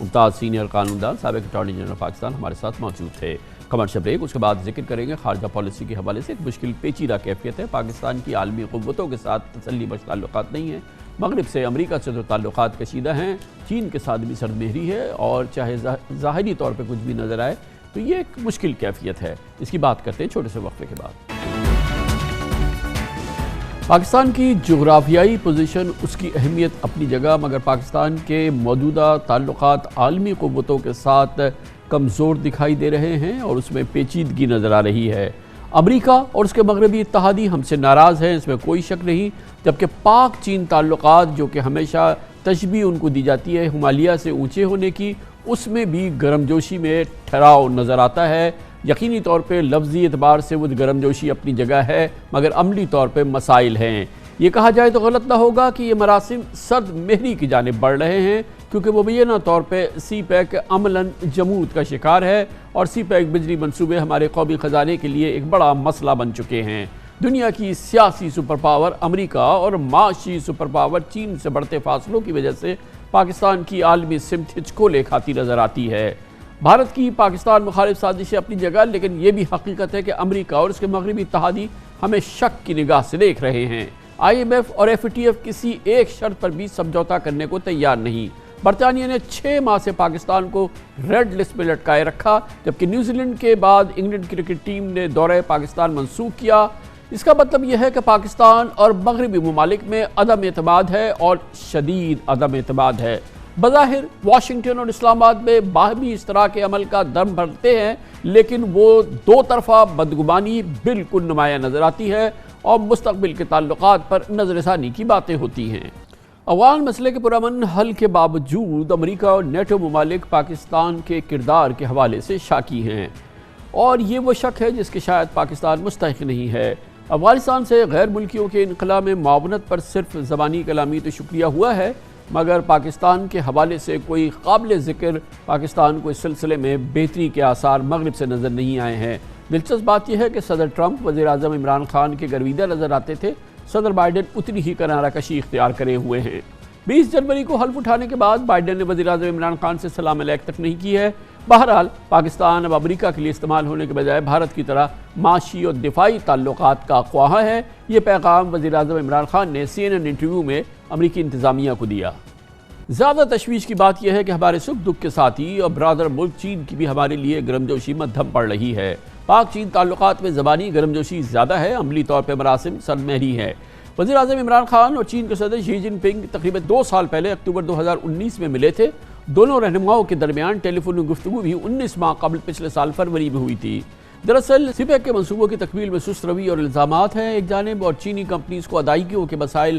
ممتاز سینئر قانوندان سابق اٹارنی جنرل پاکستان ہمارے ساتھ موجود تھے۔ کمرشل بریک، اس کے بعد ذکر کریں گے خارجہ پالیسی کے حوالے سے ایک مشکل پیچیدہ کیفیت ہے۔ پاکستان کی عالمی قوتوں کے ساتھ تسلی بخش تعلقات نہیں ہیں، مغرب سے امریکہ سے تو تعلقات کشیدہ ہیں، چین کے ساتھ بھی سرد مہری ہے، اور چاہے ظاہری طور پہ کچھ بھی نظر آئے تو یہ ایک مشکل کیفیت ہے۔ اس کی بات کرتے ہیں چھوٹے سے وقفے کے بعد۔ پاکستان کی جغرافیائی پوزیشن، اس کی اہمیت اپنی جگہ، مگر پاکستان کے موجودہ تعلقات عالمی قوتوں کے ساتھ کمزور دکھائی دے رہے ہیں اور اس میں پیچیدگی نظر آ رہی ہے۔ امریکہ اور اس کے مغربی اتحادی ہم سے ناراض ہیں، اس میں کوئی شک نہیں، جبکہ پاک چین تعلقات جو کہ ہمیشہ تشبیہ ان کو دی جاتی ہے ہمالیہ سے اونچے ہونے کی، اس میں بھی گرمجوشی میں ٹھہراؤ نظر آتا ہے۔ یقینی طور پہ لفظی اعتبار سے وہ گرمجوشی اپنی جگہ ہے، مگر عملی طور پہ مسائل ہیں۔ یہ کہا جائے تو غلط نہ ہوگا کہ یہ مراسم سرد مہری کی جانب بڑھ رہے ہیں، کیونکہ مبینہ طور پہ سی پیک عملاً جمود کا شکار ہے، اور سی پیک بجلی منصوبے ہمارے قومی خزانے کے لیے ایک بڑا مسئلہ بن چکے ہیں۔ دنیا کی سیاسی سپر پاور امریکہ اور معاشی سپر پاور چین سے بڑھتے فاصلوں کی وجہ سے پاکستان کی عالمی سمت ہچکولے کھاتی نظر آتی ہے۔ بھارت کی پاکستان مخالف سازشیں اپنی جگہ، لیکن یہ بھی حقیقت ہے کہ امریکہ اور اس کے مغربی اتحادی ہمیں شک کی نگاہ سے دیکھ رہے ہیں۔ آئی ایم ایف اور ایف ٹی ایف کسی ایک شرط پر بھی سمجھوتا کرنے کو تیار نہیں۔ برطانیہ نے 6 ماہ سے پاکستان کو ریڈ لسٹ میں لٹکائے رکھا، جبکہ نیوزی لینڈ کے بعد انگلینڈ کرکٹ ٹیم نے دورہ پاکستان منسوخ کیا۔ اس کا مطلب یہ ہے کہ پاکستان اور مغربی ممالک میں عدم اعتماد ہے، اور شدید عدم اعتماد ہے۔ بظاہر واشنگٹن اور اسلام آباد میں باہمی اشتراک عمل کا دم بھرتے ہیں، لیکن وہ دو طرفہ بدگمانی بالکل نمایاں نظر آتی ہے، اور مستقبل کے تعلقات پر نظر ثانی کی باتیں ہوتی ہیں۔ افغان مسئلے کے پرامن حل کے باوجود امریکہ اور نیٹو ممالک پاکستان کے کردار کے حوالے سے شاکی ہیں، اور یہ وہ شک ہے جس کے شاید پاکستان مستحق نہیں ہے۔ افغانستان سے غیر ملکیوں کے انخلا میں معاونت پر صرف زبانی کلامی تو شکریہ ہوا ہے، مگر پاکستان کے حوالے سے کوئی قابل ذکر پاکستان کو اس سلسلے میں بہتری کے آثار مغرب سے نظر نہیں آئے ہیں۔ دلچسپ بات یہ ہے کہ صدر ٹرمپ وزیر اعظم عمران خان کے گرویدہ نظر آتے تھے، صدر بائیڈن اتنی ہی کنارہ کشی اختیار کرے ہوئے ہیں۔ 20 جنوری کو حلف اٹھانے کے بعد بائیڈن نے وزیر اعظم عمران خان سے سلام علیک تک نہیں کی ہے۔ بہرحال پاکستان اب امریکہ کے لیے استعمال ہونے کے بجائے بھارت کی طرح معاشی اور دفاعی تعلقات کا خواہاں ہے۔ یہ پیغام وزیر اعظم عمران خان نے CNN انٹرویو میں امریکی انتظامیہ کو دیا۔ زیادہ تشویش کی بات یہ ہے کہ ہمارے سکھ دکھ کے ساتھی اور برادر ملک چین کی بھی ہمارے لیے گرمجوشی مدھم پڑ رہی ہے۔ پاک چین تعلقات میں زبانی گرمجوشی زیادہ ہے، عملی طور پہ مراسم سرد مہری ہے۔ وزیر اعظم عمران خان اور چین کے صدر شی جن پنگ تقریباً 2 سال پہلے اکتوبر 2019 میں ملے تھے۔ دونوں رہنماؤں کے درمیان ٹیلی فون گفتگو بھی 19 ماہ قبل پچھلے سال فروری میں ہوئی تھی۔ دراصل سی پیک کے منصوبوں کی تکمیل میں سست روی اور الزامات ہیں ایک جانب، اور چینی کمپنیز کو ادائیگیوں کے مسائل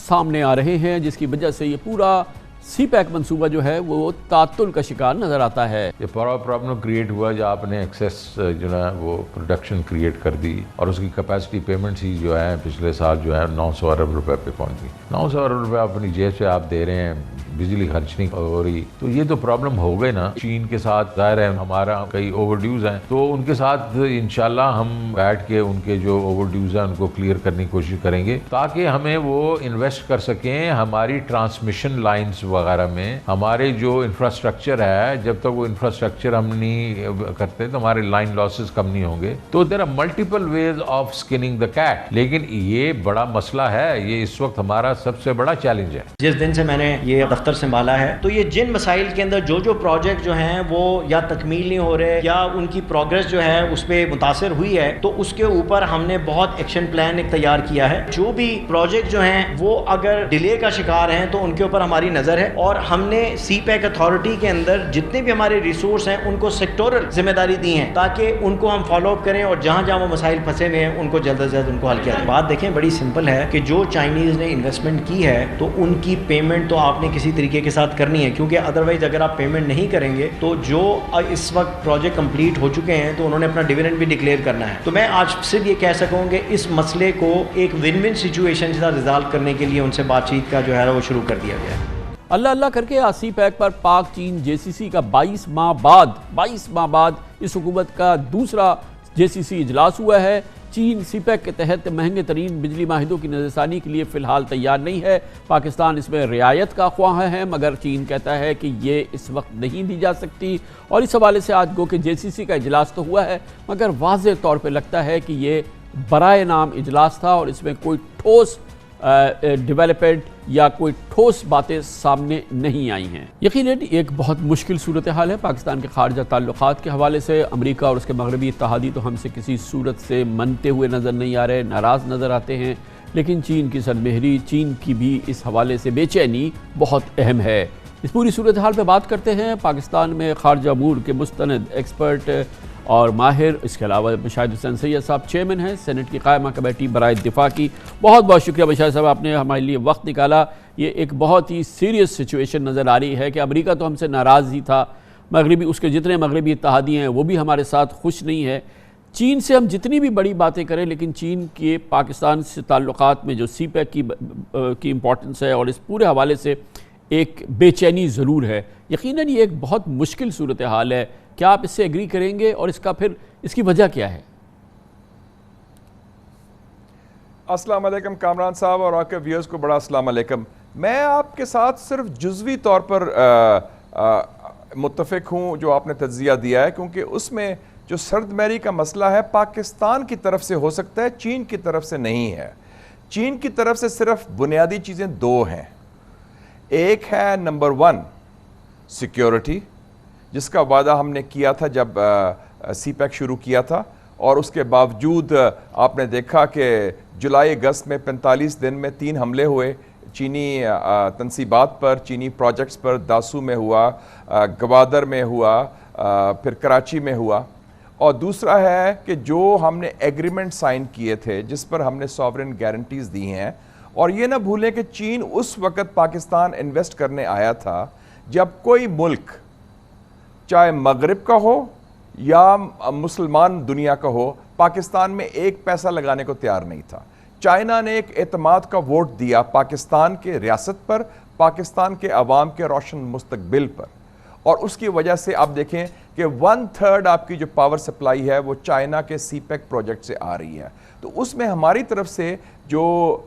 سامنے آ رہے ہیں، جس کی وجہ سے یہ پورا سی پیک منصوبہ جو ہے وہ تعطل کا شکار نظر آتا ہے۔ یہ پرابلم کریٹ ہوا جب آپ نے ایکسیس جو ہے وہ پروڈکشن کریٹ کر دی، اور اس کی کیپیسٹی پیمنٹس ہی جو ہے پچھلے سال جو ہے 900 ارب روپے پہ پہنچ گئی۔ 900 ارب روپے اپنی جیب سے آپ دے رہے ہیں، بجلی خرچ نہیں ہو رہی، تو یہ تو پرابلم ہو گئے نا۔ چین کے ساتھ ظاہر ہے ہمارا کئی اوور ڈیوز ہیں، تو ان کے ساتھ انشاءاللہ ہم بیٹھ کے ان کے جو اوور ڈیوز ہیں ان کو کلیئر کرنے کی کوشش کریں گے، تاکہ ہمیں وہ انویسٹ کر سکیں ہماری ٹرانسمیشن لائنز وغیرہ میں۔ ہمارے جو انفراسٹرکچر ہے، جب تک وہ انفراسٹرکچر ہم نہیں کرتے تو ہمارے لائن لاسز کم نہیں ہوں گے۔ تو there are multiple ways of skinning the cat, لیکن یہ بڑا مسئلہ ہے، یہ اس وقت ہمارا سب سے بڑا چیلنج ہے۔ جس دن سے میں نے یہ دفتر سنبھالا ہے، تو یہ جن مسائل کے اندر جو پروجیکٹ جو ہیں وہ یا تکمیل نہیں ہو رہے یا ان کی پروگرس جو ہے اس پہ متاثر ہوئی ہے، تو اس کے اوپر ہم نے بہت ایکشن پلان ایک تیار کیا ہے۔ جو بھی پروجیکٹ جو ہیں وہ اگر ڈیلے کا شکار ہیں تو ان کے اوپر ہماری نظر ہے، اور ہم نے سی پیک اتھارٹی کے اندر جتنے بھی ہمارے ریسورس ہیں ان کو سیکٹورل ذمہ داری دی ہیں، تاکہ ان کو ہم فالو اپ کریں، اور جہاں جہاں وہ مسائل پھنسے ہوئے ہیں ان کو جلد از جلد ان کو حل کیا جائے۔ بات دیکھیں بڑی سمپل ہے کہ جو چائنیز نے انویسٹمنٹ کی ہے تو ان کی پیمنٹ تو آپ نے کسی طریقے کے ساتھ کرنی ہے، کیونکہ ادروائز اگر آپ پیمنٹ نہیں کریں گے تو جو اس وقت پروجیکٹ کمپلیٹ ہو چکے ہیں تو انہوں نے اپنا ڈیویڈنڈ بھی ڈکلیئر کرنا ہے۔ تو میں آج صرف یہ کہہ سکوں کہ اس مسئلے کو ایک ون ون سچویشن سے ریزالو کرنے کے لیے ان سے بات چیت کا جو ہے وہ شروع کر دیا گیا ہے۔ اللہ اللہ کر کے سی پیک پر پاک چین JCC کا 22 ماہ بعد اس حکومت کا دوسرا JCC اجلاس ہوا ہے۔ چین سی پیک کے تحت مہنگے ترین بجلی معاہدوں کی نظرثانی کے لیے فی الحال تیار نہیں ہے. پاکستان اس میں رعایت کا خواہاں ہے، مگر چین کہتا ہے کہ یہ اس وقت نہیں دی جا سکتی. اور اس حوالے سے آج گو کہ JCC کا اجلاس تو ہوا ہے، مگر واضح طور پہ لگتا ہے کہ یہ برائے نام اجلاس تھا اور اس میں کوئی ٹھوس ڈیولپمنٹ یا کوئی ٹھوس باتیں سامنے نہیں آئی ہیں. یقیناً ایک بہت مشکل صورتحال ہے پاکستان کے خارجہ تعلقات کے حوالے سے. امریکہ اور اس کے مغربی اتحادی تو ہم سے کسی صورت سے منتے ہوئے نظر نہیں آ رہے، ناراض نظر آتے ہیں، لیکن چین کی سرمہری، چین کی بھی اس حوالے سے بے چینی بہت اہم ہے. اس پوری صورتحال پہ بات کرتے ہیں. پاکستان میں خارجہ امور کے مستند ایکسپرٹ اور ماہر، اس کے علاوہ مشاہد حسین سید صاحب چیئرمین ہیں سینٹ کی قائمہ کمیٹی برائے دفاع کی. بہت بہت شکریہ مشاہد صاحب، آپ نے ہمارے لیے وقت نکالا. یہ ایک بہت ہی سیریس سچویشن نظر آ رہی ہے کہ امریکہ تو ہم سے ناراض ہی تھا، مغربی اس کے جتنے مغربی اتحادی ہیں وہ بھی ہمارے ساتھ خوش نہیں ہے. چین سے ہم جتنی بھی بڑی باتیں کریں، لیکن چین کے پاکستان سے تعلقات میں جو سی پیک کی امپورٹنس ہے اور اس پورے حوالے سے ایک بے چینی ضرور ہے. یقیناً یہ ایک بہت مشکل صورتحال ہے. کیا آپ اس سے ایگری کریں گے اور اس کی وجہ کیا ہے؟ السلام علیکم کامران صاحب اور آپ کے ویئرز کو بڑا السلام علیکم. میں آپ کے ساتھ صرف جزوی طور پر متفق ہوں جو آپ نے تجزیہ دیا ہے، کیونکہ اس میں جو سرد مہری کا مسئلہ ہے پاکستان کی طرف سے ہو سکتا ہے، چین کی طرف سے نہیں ہے. چین کی طرف سے صرف بنیادی چیزیں دو ہیں. ایک ہے نمبر 1 سیکیورٹی، جس کا وعدہ ہم نے کیا تھا جب سی پیک شروع کیا تھا، اور اس کے باوجود آپ نے دیکھا کہ جولائی اگست میں 45 دن میں 3 حملے ہوئے چینی تنصیبات پر، چینی پروجیکٹس پر. داسو میں ہوا، گوادر میں ہوا، پھر کراچی میں ہوا. اور دوسرا ہے کہ جو ہم نے ایگریمنٹ سائن کیے تھے جس پر ہم نے سوورن گارنٹیز دی ہیں. اور یہ نہ بھولیں کہ چین اس وقت پاکستان انویسٹ کرنے آیا تھا جب کوئی ملک چاہے مغرب کا ہو یا مسلمان دنیا کا ہو پاکستان میں ایک پیسہ لگانے کو تیار نہیں تھا. چائنا نے ایک اعتماد کا ووٹ دیا پاکستان کے ریاست پر، پاکستان کے عوام کے روشن مستقبل پر. اور اس کی وجہ سے آپ دیکھیں کہ 1/3 آپ کی جو پاور سپلائی ہے وہ چائنا کے سی پیک پروجیکٹ سے آ رہی ہے. تو اس میں ہماری طرف سے جو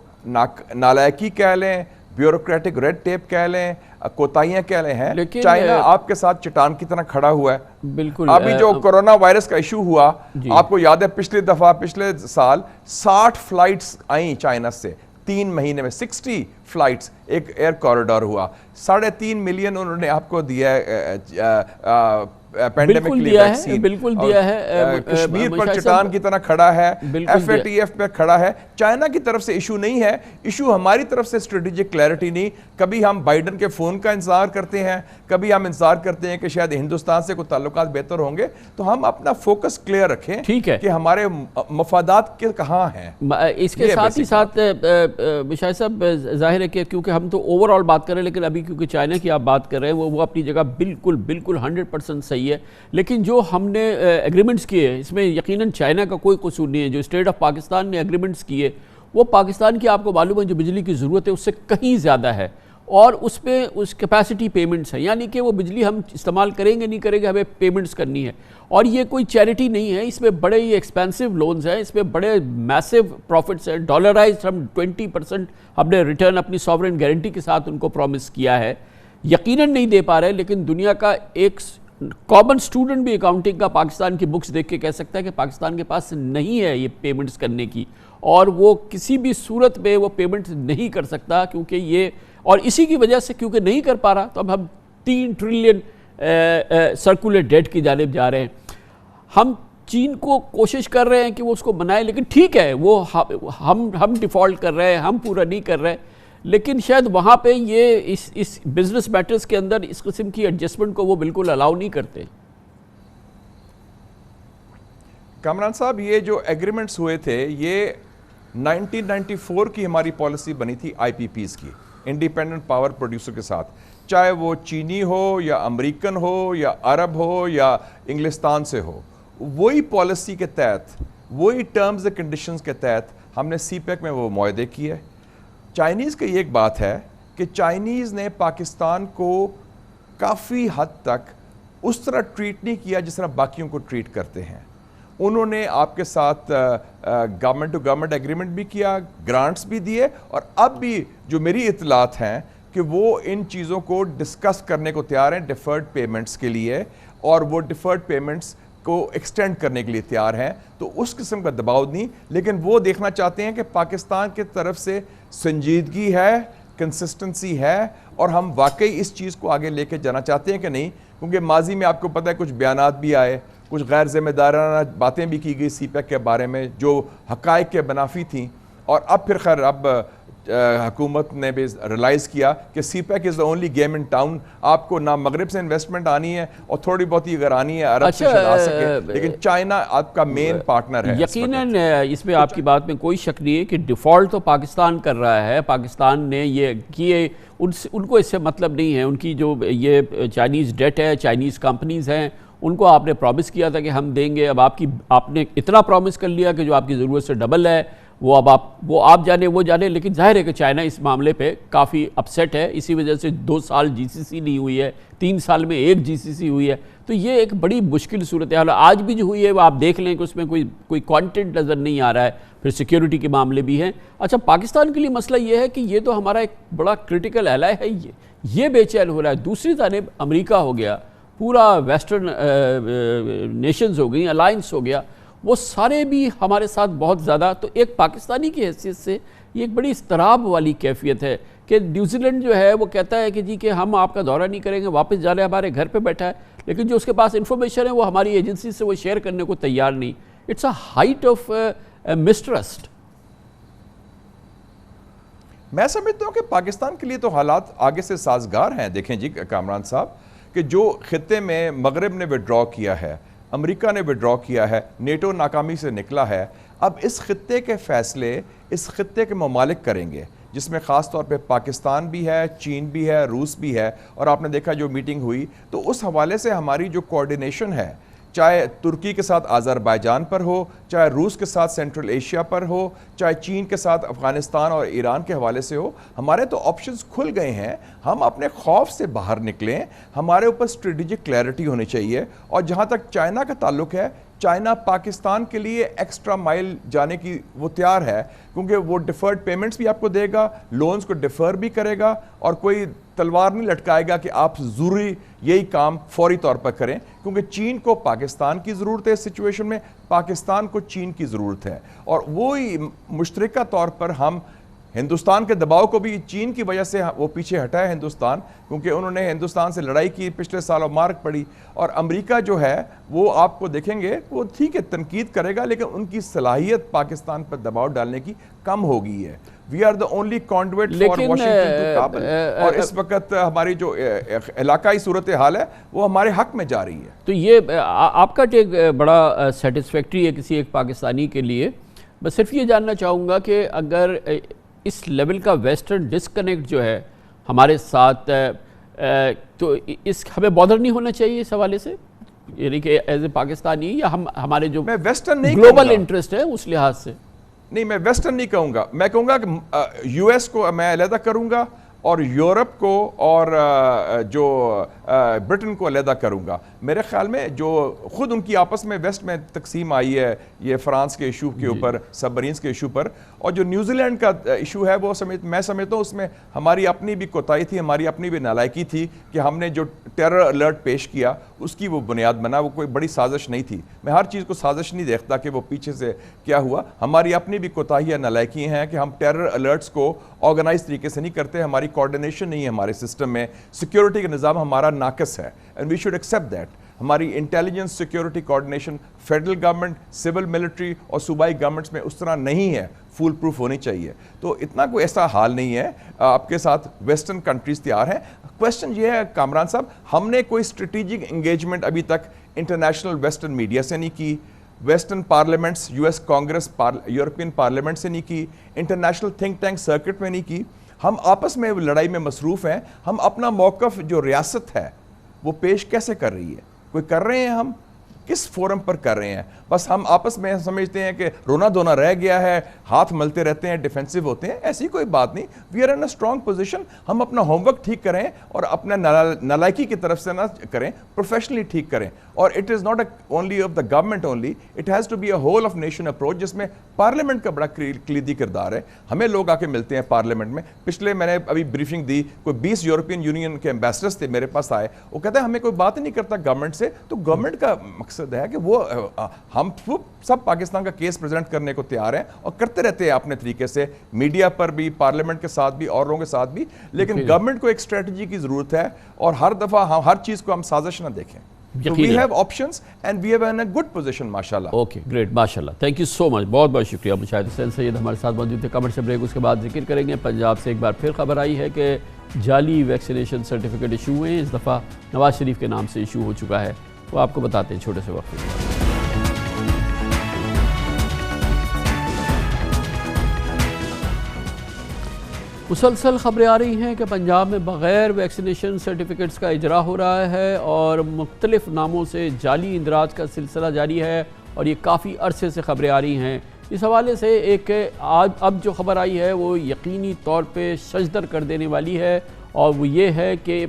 نالائکی کہہ لیں، بیوروکریٹک ریڈ ٹیپ کہہ لیں، کوتاہیاں کہہ لیں ہیں، چائنا آپ کے ساتھ چٹان کی طرح کھڑا ہوا ہے. بالکل. ابھی جو کرونا وائرس کا ایشو ہوا، آپ کو یاد ہے پچھلے سال 60 فلائٹس آئیں چائنا سے 3 مہینے میں، 60 فلائٹس، ایک ایئر کوریڈور ہوا. 3.5 ملین انہوں نے آپ کو دیا ہے پینڈیمک کے لیے ویکسین. بالکل دیا ہے. کشمیر پر چٹان کی طرح کھڑا ہے، FATF پہ کھڑا ہے. چائنا کی طرف سے ایشو نہیں ہے، ایشو ہماری طرف سے اسٹریٹجک کلیئرٹی نہیں. کبھی ہم بائیڈن کے فون کا انتظار کرتے ہیں، کبھی ہم انتظار کرتے ہیں کہ شاید ہندوستان سے کوئی تعلقات بہتر ہوں گے. تو ہم اپنا فوکس کلیئر رکھیں کہ ہمارے مفادات کہاں ہیں. اس کے ساتھ ہی ساتھ مشاہد صاحب ظاہر ہے کہ کیونکہ ہم تو اوور آل بات کر رہے ہیں، لیکن ابھی کیونکہ چائنا کی آپ بات کر رہے ہیں وہ اپنی جگہ بالکل 100% صحیح ہے. لیکن جو ہم نے ایگریمنٹس کیے ہیں اس میں یقیناً چائنا کا کوئی قصور نہیں ہے. جو اسٹیٹ آف پاکستان نے ایگریمنٹس کیے وہ پاکستان کی آپ کو معلوم ہے جو بجلی کی ضرورت ہے اس سے کہیں زیادہ ہے، اور اس پہ اس کیپیسٹی پیمنٹس ہیں، یعنی کہ وہ بجلی ہم استعمال کریں گے نہیں کریں گے، ہمیں پیمنٹس کرنی ہے. اور یہ کوئی چیریٹی نہیں ہے، اس میں بڑے ہی ایکسپینسو لونز ہیں، اس میں بڑے میسو پروفٹس ہیں. ڈالرائزڈ ہم 20% ہم نے ریٹرن اپنی سوورن گارنٹی کے ساتھ ان کو پرومس کیا ہے. یقیناً نہیں دے پا رہے، لیکن دنیا کا ایک کامن اسٹوڈنٹ بھی اکاؤنٹنگ کا پاکستان کی بکس دیکھ کے کہہ سکتا ہے کہ پاکستان کے پاس نہیں ہے یہ پیمنٹس کرنے کی، اور وہ کسی بھی صورت میں وہ پیمنٹس نہیں کر سکتا کیونکہ یہ، اور اسی کی وجہ سے کیونکہ نہیں کر پا رہا تو اب ہم 3 ٹریلین سرکولر ڈیٹ کی جانب جا رہے ہیں. ہم چین کو کوشش کر رہے ہیں کہ وہ اس کو منائے، لیکن ٹھیک ہے وہ ہم ڈیفالٹ کر رہے ہیں، ہم پورا نہیں کر رہے، لیکن شاید وہاں پہ یہ اس بزنس میٹرز کے اندر اس قسم کی ایڈجسٹمنٹ کو وہ بالکل الاؤ نہیں کرتے. کامران صاحب یہ جو ایگریمنٹس ہوئے تھے یہ 1994 کی ہماری پالیسی بنی تھی IPPs کی، انڈیپینڈنٹ پاور پروڈیوسر کے ساتھ، چاہے وہ چینی ہو یا امریکن ہو یا عرب ہو یا انگلستان سے ہو. وہی پالیسی کے تحت، وہی ٹرمز اینڈ کنڈیشنز کے تحت ہم نے سی پیک میں وہ معاہدے کیے. چائنیز کی ایک بات ہے کہ چائنیز نے پاکستان کو کافی حد تک اس طرح ٹریٹ نہیں کیا جس طرح باقیوں کو ٹریٹ کرتے ہیں. انہوں نے آپ کے ساتھ گورنمنٹ ٹو گورنمنٹ ایگریمنٹ بھی کیا, گرانٹس بھی دیے, اور اب بھی جو میری اطلاعات ہیں کہ وہ ان چیزوں کو ڈسکس کرنے کو تیار ہیں ڈیفرڈ پیمنٹس کے لیے, اور وہ ڈیفرڈ پیمنٹس کو ایکسٹینڈ کرنے کے لیے تیار ہیں. تو اس قسم کا دباؤ نہیں, لیکن وہ دیکھنا چاہتے ہیں کہ پاکستان کی طرف سے سنجیدگی ہے, کنسسٹنسی ہے, اور ہم واقعی اس چیز کو آگے لے کے جانا چاہتے ہیں کہ نہیں. کیونکہ ماضی میں آپ کو پتہ ہے کچھ بیانات بھی آئے, کچھ غیر ذمہ دارانہ باتیں بھی کی گئی سی پیک کے بارے میں جو حقائق کے منافی تھیں, اور اب پھر خیر اب حکومت نے بھی ریلائز کیا کہ CPEC is the only game in town. آپ کو نہ مغرب سے انویسٹمنٹ آنی ہے اور تھوڑی بہت ہی اگر آنی ہے عرب سے شاید آ سکے, لیکن چائنا آپ کا مین پارٹنر ہے. یقیناً اس میں آپ کی بات میں کوئی شک نہیں ہے کہ ڈیفالٹ تو پاکستان کر رہا ہے. پاکستان نے یہ کیے, ان کو اس سے مطلب نہیں ہے. ان کی جو یہ چائنیز ڈیٹ ہے, چائنیز کمپنیز ہیں, ان کو آپ نے پرومس کیا تھا کہ ہم دیں گے. اب آپ نے اتنا پرومس کر لیا کہ جو آپ کی ضرورت سے ڈبل ہے وہ اب آپ جانے وہ جانے. لیکن ظاہر ہے کہ چائنا اس معاملے پہ کافی اپسیٹ ہے. اسی وجہ سے 2 سال جی سی سی نہیں ہوئی ہے, 3 سال میں 1 جی سی سی ہوئی ہے. تو یہ ایک بڑی مشکل صورتحال ہے. آج بھی جو ہوئی ہے وہ آپ دیکھ لیں کہ اس میں کوئی کانٹینٹ نظر نہیں آ رہا ہے. پھر سیکیورٹی کے معاملے بھی ہیں. اچھا, پاکستان کے لیے مسئلہ یہ ہے کہ یہ تو ہمارا ایک بڑا کرٹیکل ایلائی ہے, یہ بے چین ہو رہا ہے. دوسری جانب امریکہ ہو گیا, پورا ویسٹرن نیشنز ہو گئی, الائنس ہو گیا, وہ سارے بھی ہمارے ساتھ بہت زیادہ. تو ایک پاکستانی کی حیثیت سے یہ ایک بڑی اضطراب والی کیفیت ہے کہ نیوزی لینڈ جو ہے وہ کہتا ہے کہ جی کہ ہم آپ کا دورہ نہیں کریں گے, واپس جا رہے ہیں, ہمارے گھر پہ بیٹھا ہے, لیکن جو اس کے پاس انفارمیشن ہے وہ ہماری ایجنسی سے وہ شیئر کرنے کو تیار نہیں. It's a height of mistrust. میں سمجھتا ہوں کہ پاکستان کے لیے تو حالات آگے سے سازگار ہیں. دیکھیں جی کامران صاحب, کہ جو خطے میں مغرب نے وڈرا کیا ہے, امریکہ نے وڈرا کیا ہے, نیٹو ناکامی سے نکلا ہے, اب اس خطے کے فیصلے اس خطے کے ممالک کریں گے, جس میں خاص طور پہ پاکستان بھی ہے, چین بھی ہے, روس بھی ہے. اور آپ نے دیکھا جو میٹنگ ہوئی, تو اس حوالے سے ہماری جو کوارڈینیشن ہے, چاہے ترکی کے ساتھ آذربائیجان پر ہو, چاہے روس کے ساتھ سینٹرل ایشیا پر ہو, چاہے چین کے ساتھ افغانستان اور ایران کے حوالے سے ہو, ہمارے تو آپشنز کھل گئے ہیں. ہم اپنے خوف سے باہر نکلیں, ہمارے اوپر اسٹریٹجک کلیئرٹی ہونی چاہیے. اور جہاں تک چائنا کا تعلق ہے, چائنا پاکستان کے لیے ایکسٹرا مائل جانے کی وہ تیار ہے, کیونکہ وہ ڈیفرڈ پیمنٹس بھی آپ کو دے گا, لونز کو ڈیفر بھی کرے گا, اور کوئی تلوار نہیں لٹکائے گا کہ آپ ضروری یہی کام فوری طور پر کریں. کیونکہ چین کو پاکستان کی ضرورت ہے اس سچویشن میں, پاکستان کو چین کی ضرورت ہے, اور وہی مشترکہ طور پر ہم ہندوستان کے دباؤ کو بھی, چین کی وجہ سے وہ پیچھے ہٹا ہے ہندوستان, کیونکہ انہوں نے ہندوستان سے لڑائی کی پچھلے سال اور مارک پڑی. اور امریکہ جو ہے وہ آپ کو دیکھیں گے وہ ٹھیک ہے تنقید کرے گا, لیکن ان کی صلاحیت پاکستان پر دباؤ ڈالنے کی کم ہو گئی ہے. We are the only conduit for Washington to Kabul, اور اس وقت ہماری جو علاقائی صورتحال ہے وہ ہمارے حق میں جا رہی ہے. تو یہ آپ کا ٹیک بڑا سیٹسفیکٹری ہے کسی ایک پاکستانی کے لیے. میں صرف یہ جاننا چاہوں گا کہ اگر اس لیول کا ویسٹرن ڈسکنیکٹ جو ہے ہمارے ساتھ, تو اس ہمیں بادر نہیں ہونا چاہیے اس حوالے سے, یعنی کہ ایز اے پاکستانی, یا ہمارے جو گلوبل انٹرسٹ ہے اس لحاظ سے؟ نہیں, میں ویسٹرن نہیں کہوں گا, میں کہوں گا کہ یو ایس کو میں علیحدہ کروں گا, اور یورپ کو اور جو برٹن کو علیحدہ کروں گا. میرے خیال میں جو خود ان کی آپس میں ویسٹ میں تقسیم آئی ہے, یہ فرانس کے ایشو کے اوپر, سبمرینز کے ایشو پر, اور جو نیوزی لینڈ کا ایشو ہے وہ میں سمجھتا ہوں اس میں ہماری اپنی بھی کوتاہی تھی, ہماری اپنی بھی نالائکی تھی کہ ہم نے جو ٹیرر الرٹ پیش کیا اس کی وہ بنیاد بنا, وہ کوئی بڑی سازش نہیں تھی. میں ہر چیز کو سازش نہیں دیکھتا کہ وہ پیچھے سے کیا ہوا, ہماری اپنی بھی کوتاہیاں نالائکی ہیں کہ ہم ٹیرر الرٹس کو آرگنائز طریقے سے نہیں کرتے, ہماری کوارڈینیشن نہیں ہے ہمارے سسٹم میں, سیکیورٹی کا نظام ہمارا ناقص ہے, and we should accept that. ہماری intelligence security coordination federal government, civil military اور صوبائی گورنمنٹس میں اس طرح نہیں ہے, فول پروف ہونی چاہیے. تو اتنا کوئی ایسا حال نہیں ہے, آپ کے ساتھ ویسٹرن کنٹریز تیار ہیں. کویسچن یہ ہے کامران صاحب, ہم نے کوئی اسٹریٹجک انگیجمنٹ ابھی تک انٹرنیشنل ویسٹرن میڈیا سے نہیں کی, western parliaments, U S Congress, European parliament سے نہیں کی, انٹرنیشنل تھنک ٹینک سرکٹ میں نہیں کی. ہم آپس میں لڑائی میں مصروف ہیں. ہم اپنا موقف جو ریاست ہے وہ پیش کیسے کر رہی ہے, کوئی کر رہے ہیں ہم کس فورم پر کر رہے ہیں. بس ہم آپس میں سمجھتے ہیں کہ رونا دھونا رہ گیا ہے, ہاتھ ملتے رہتے ہیں, ڈیفینسو ہوتے ہیں. ایسی کوئی بات نہیں. We are in a strong position. ہم اپنا ہوم ورک ٹھیک کریں اور اپنا نالائکی کی طرف سے نہ کریں, پروفیشنلی ٹھیک کریں. اور it is not only of the government only, it has to be a whole of nation approach, جس میں پارلیمنٹ کا بڑا کلیدی کردار ہے. ہمیں لوگ آ کے ملتے ہیں پارلیمنٹ میں. پچھلے میں نے ابھی بریفنگ دی, کوئی 20 یورپین یونین کے ایمبیسڈرز تھے میرے پاس آئے, وہ کہتے ہیں ہمیں کوئی بات نہیں کرتا گورنمنٹ سے. تو گورنمنٹ کا مقصد ہے کہ وہ ہم سب پاکستان کا کیس پریزنٹ کرنے کو تیار ہیں اور کرتے رہتے ہیں اپنے طریقے سے, میڈیا پر بھی, پارلیمنٹ کے ساتھ بھی, اور لوگوں کے ساتھ بھی. لیکن گورنمنٹ کو ایک اسٹریٹجی کی ضرورت ہے اور ہر دفعہ ہر چیز کو ہم سازش نہ دیکھیں. We have options and we are in a good position, ماشاءاللہ. اوکے گریٹ, ماشاءاللہ. تھینک یو سو مچ, بہت بہت شکریہ. مشاہد حسین سید ہمارے ساتھ موجود تھے. کمر سے بریک, اس کے بعد ذکر کریں گے. پنجاب سے ایک بار پھر خبر آئی ہے کہ جعلی ویکسینیشن سرٹیفکیٹ ایشو ہوئے ہیں. اس دفعہ نواز شریف کے نام سے ایشو ہو چکا ہے. وہ آپ کو بتاتے ہیں چھوٹے سے وقت کے بعد. مسلسل خبریں آ رہی ہیں کہ پنجاب میں بغیر ویکسینیشن سرٹیفکیٹس کا اجرا ہو رہا ہے اور مختلف ناموں سے جعلی اندراج کا سلسلہ جاری ہے, اور یہ کافی عرصے سے خبریں آ رہی ہیں. اس حوالے سے ایک اب جو خبر آئی ہے وہ یقینی طور پہ شجدر کر دینے والی ہے, اور وہ یہ ہے کہ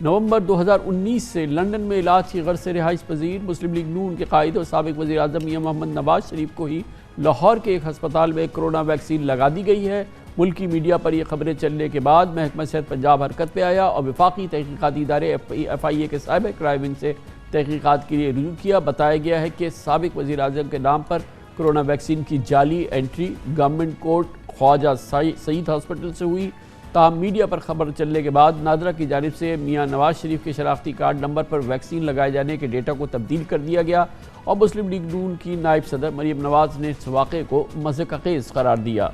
نومبر 2019 سے لندن میں علاج کی غرض سے رہائش پذیر مسلم لیگ نون کے قائد اور سابق وزیر اعظم میاں محمد نواز شریف کو ہی لاہور کے ایک ہسپتال میں کرونا ویکسین لگا دی گئی ہے. ملکی میڈیا پر یہ خبریں چلنے کے بعد محکمہ صحت پنجاب حرکت پہ آیا اور وفاقی تحقیقاتی ادارے ایف آئی اے کے سائبر کرائم ونگ سے تحقیقات کے لیے رجوع کیا. بتایا گیا ہے کہ سابق وزیر اعظم کے نام پر کرونا ویکسین کی جعلی انٹری گورنمنٹ کورٹ خواجہ سعید ہاسپٹل سے ہوئی. تاہم میڈیا پر خبر چلنے کے بعد نادرا کی جانب سے میاں نواز شریف کے شناختی کارڈ نمبر پر ویکسین لگائے جانے کے ڈیٹا کو تبدیل کر دیا گیا, اور مسلم لیگ نون کی نائب صدر مریم نواز نے اس واقعے کو مضحکہ خیز قرار دیا.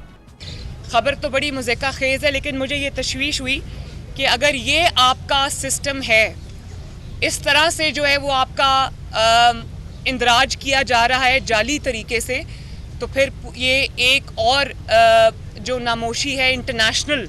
خبر تو بڑی مضحکہ خیز ہے, لیکن مجھے یہ تشویش ہوئی کہ اگر یہ آپ کا سسٹم ہے, اس طرح سے جو ہے وہ آپ کا اندراج کیا جا رہا ہے جعلی طریقے سے, تو پھر یہ ایک اور جو ناموشی ہے انٹرنیشنل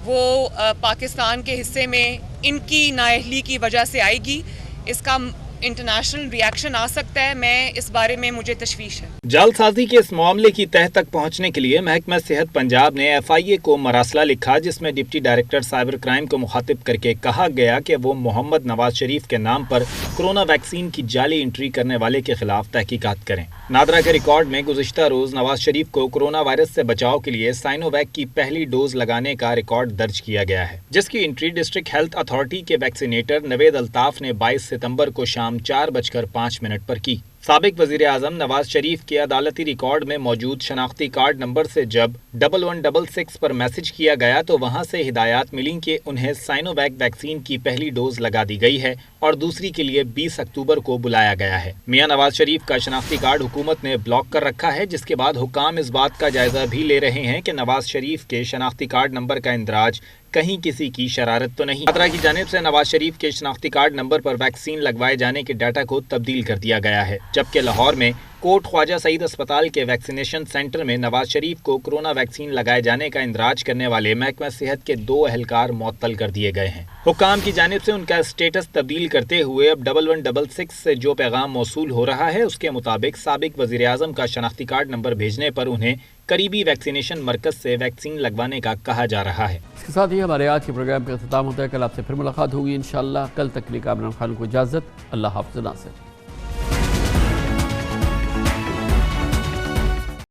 وہ پاکستان کے حصے میں ان کی نااہلی کی وجہ سے آئے گی. اس کا انٹرنیشنل ریاکشن آ سکتا ہے. میں اس بارے میں مجھے تشویش ہے. جعل سازی کے اس معاملے کی تہہ تک پہنچنے کے لیے محکمہ صحت پنجاب نے ایف آئی اے کو مراسلہ لکھا, جس میں ڈپٹی ڈائریکٹر سائبر کرائم کو مخاطب کر کے کہا گیا کہ وہ محمد نواز شریف کے نام پر کرونا ویکسین کی جعلی انٹری کرنے والے کے خلاف تحقیقات کریں. نادرا کے ریکارڈ میں گزشتہ روز نواز شریف کو کرونا وائرس سے بچاؤ کے لیے سائنو ویک کی پہلی ڈوز لگانے کا ریکارڈ درج کیا گیا ہے, جس کی انٹری ڈسٹرکٹ ہیلتھ اتھارٹی کے ویکسینیٹر نوید الطاف نے 22 ستمبر کو شام 4:05 پر کی. سابق وزیر اعظم نواز شریف کے عدالتی ریکارڈ میں موجود شناختی کارڈ نمبر سے جب 1166 پر میسج کیا گیا تو وہاں سے ہدایات ملیں کہ انہیں سائنو ویک ویکسین کی پہلی ڈوز لگا دی گئی ہے اور دوسری کے لیے 20 اکتوبر کو بلایا گیا ہے. میاں نواز شریف کا شناختی کارڈ حکومت نے بلاک کر رکھا ہے, جس کے بعد حکام اس بات کا جائزہ بھی لے رہے ہیں کہ نواز شریف کے شناختی کارڈ نمبر کا اندراج کہیں کسی کی شرارت تو نہیں. نادرا کی جانب سے نواز شریف کے شناختی کارڈ نمبر پر ویکسین لگوائے جانے کے ڈاٹا کو تبدیل کر دیا گیا ہے, جبکہ لاہور میں کوٹ خواجہ سعید اسپتال کے ویکسینیشن سینٹر میں نواز شریف کو کرونا ویکسین لگائے جانے کا اندراج کرنے والے محکمہ صحت کے 2 اہلکار معطل کر دیے گئے ہیں. حکام کی جانب سے ان کا اسٹیٹس تبدیل کرتے ہوئے اب 1166 سے جو پیغام موصول ہو رہا ہے اس کے مطابق سابق وزیر اعظم کا شناختی کارڈ نمبر بھیجنے پر انہیں قریبی ویکسینیشن مرکز سے ویکسین لگوانے کا کہا جا رہا ہے. اس کے ساتھ ہی ہمارے آج کے پروگرام کا اختتام ہوتا ہے. کل آپ سے پھر ملاقات ہوگی انشاءاللہ. کل تک کے لیے کامران خان کو اجازت. اللہ حافظ. ناصر.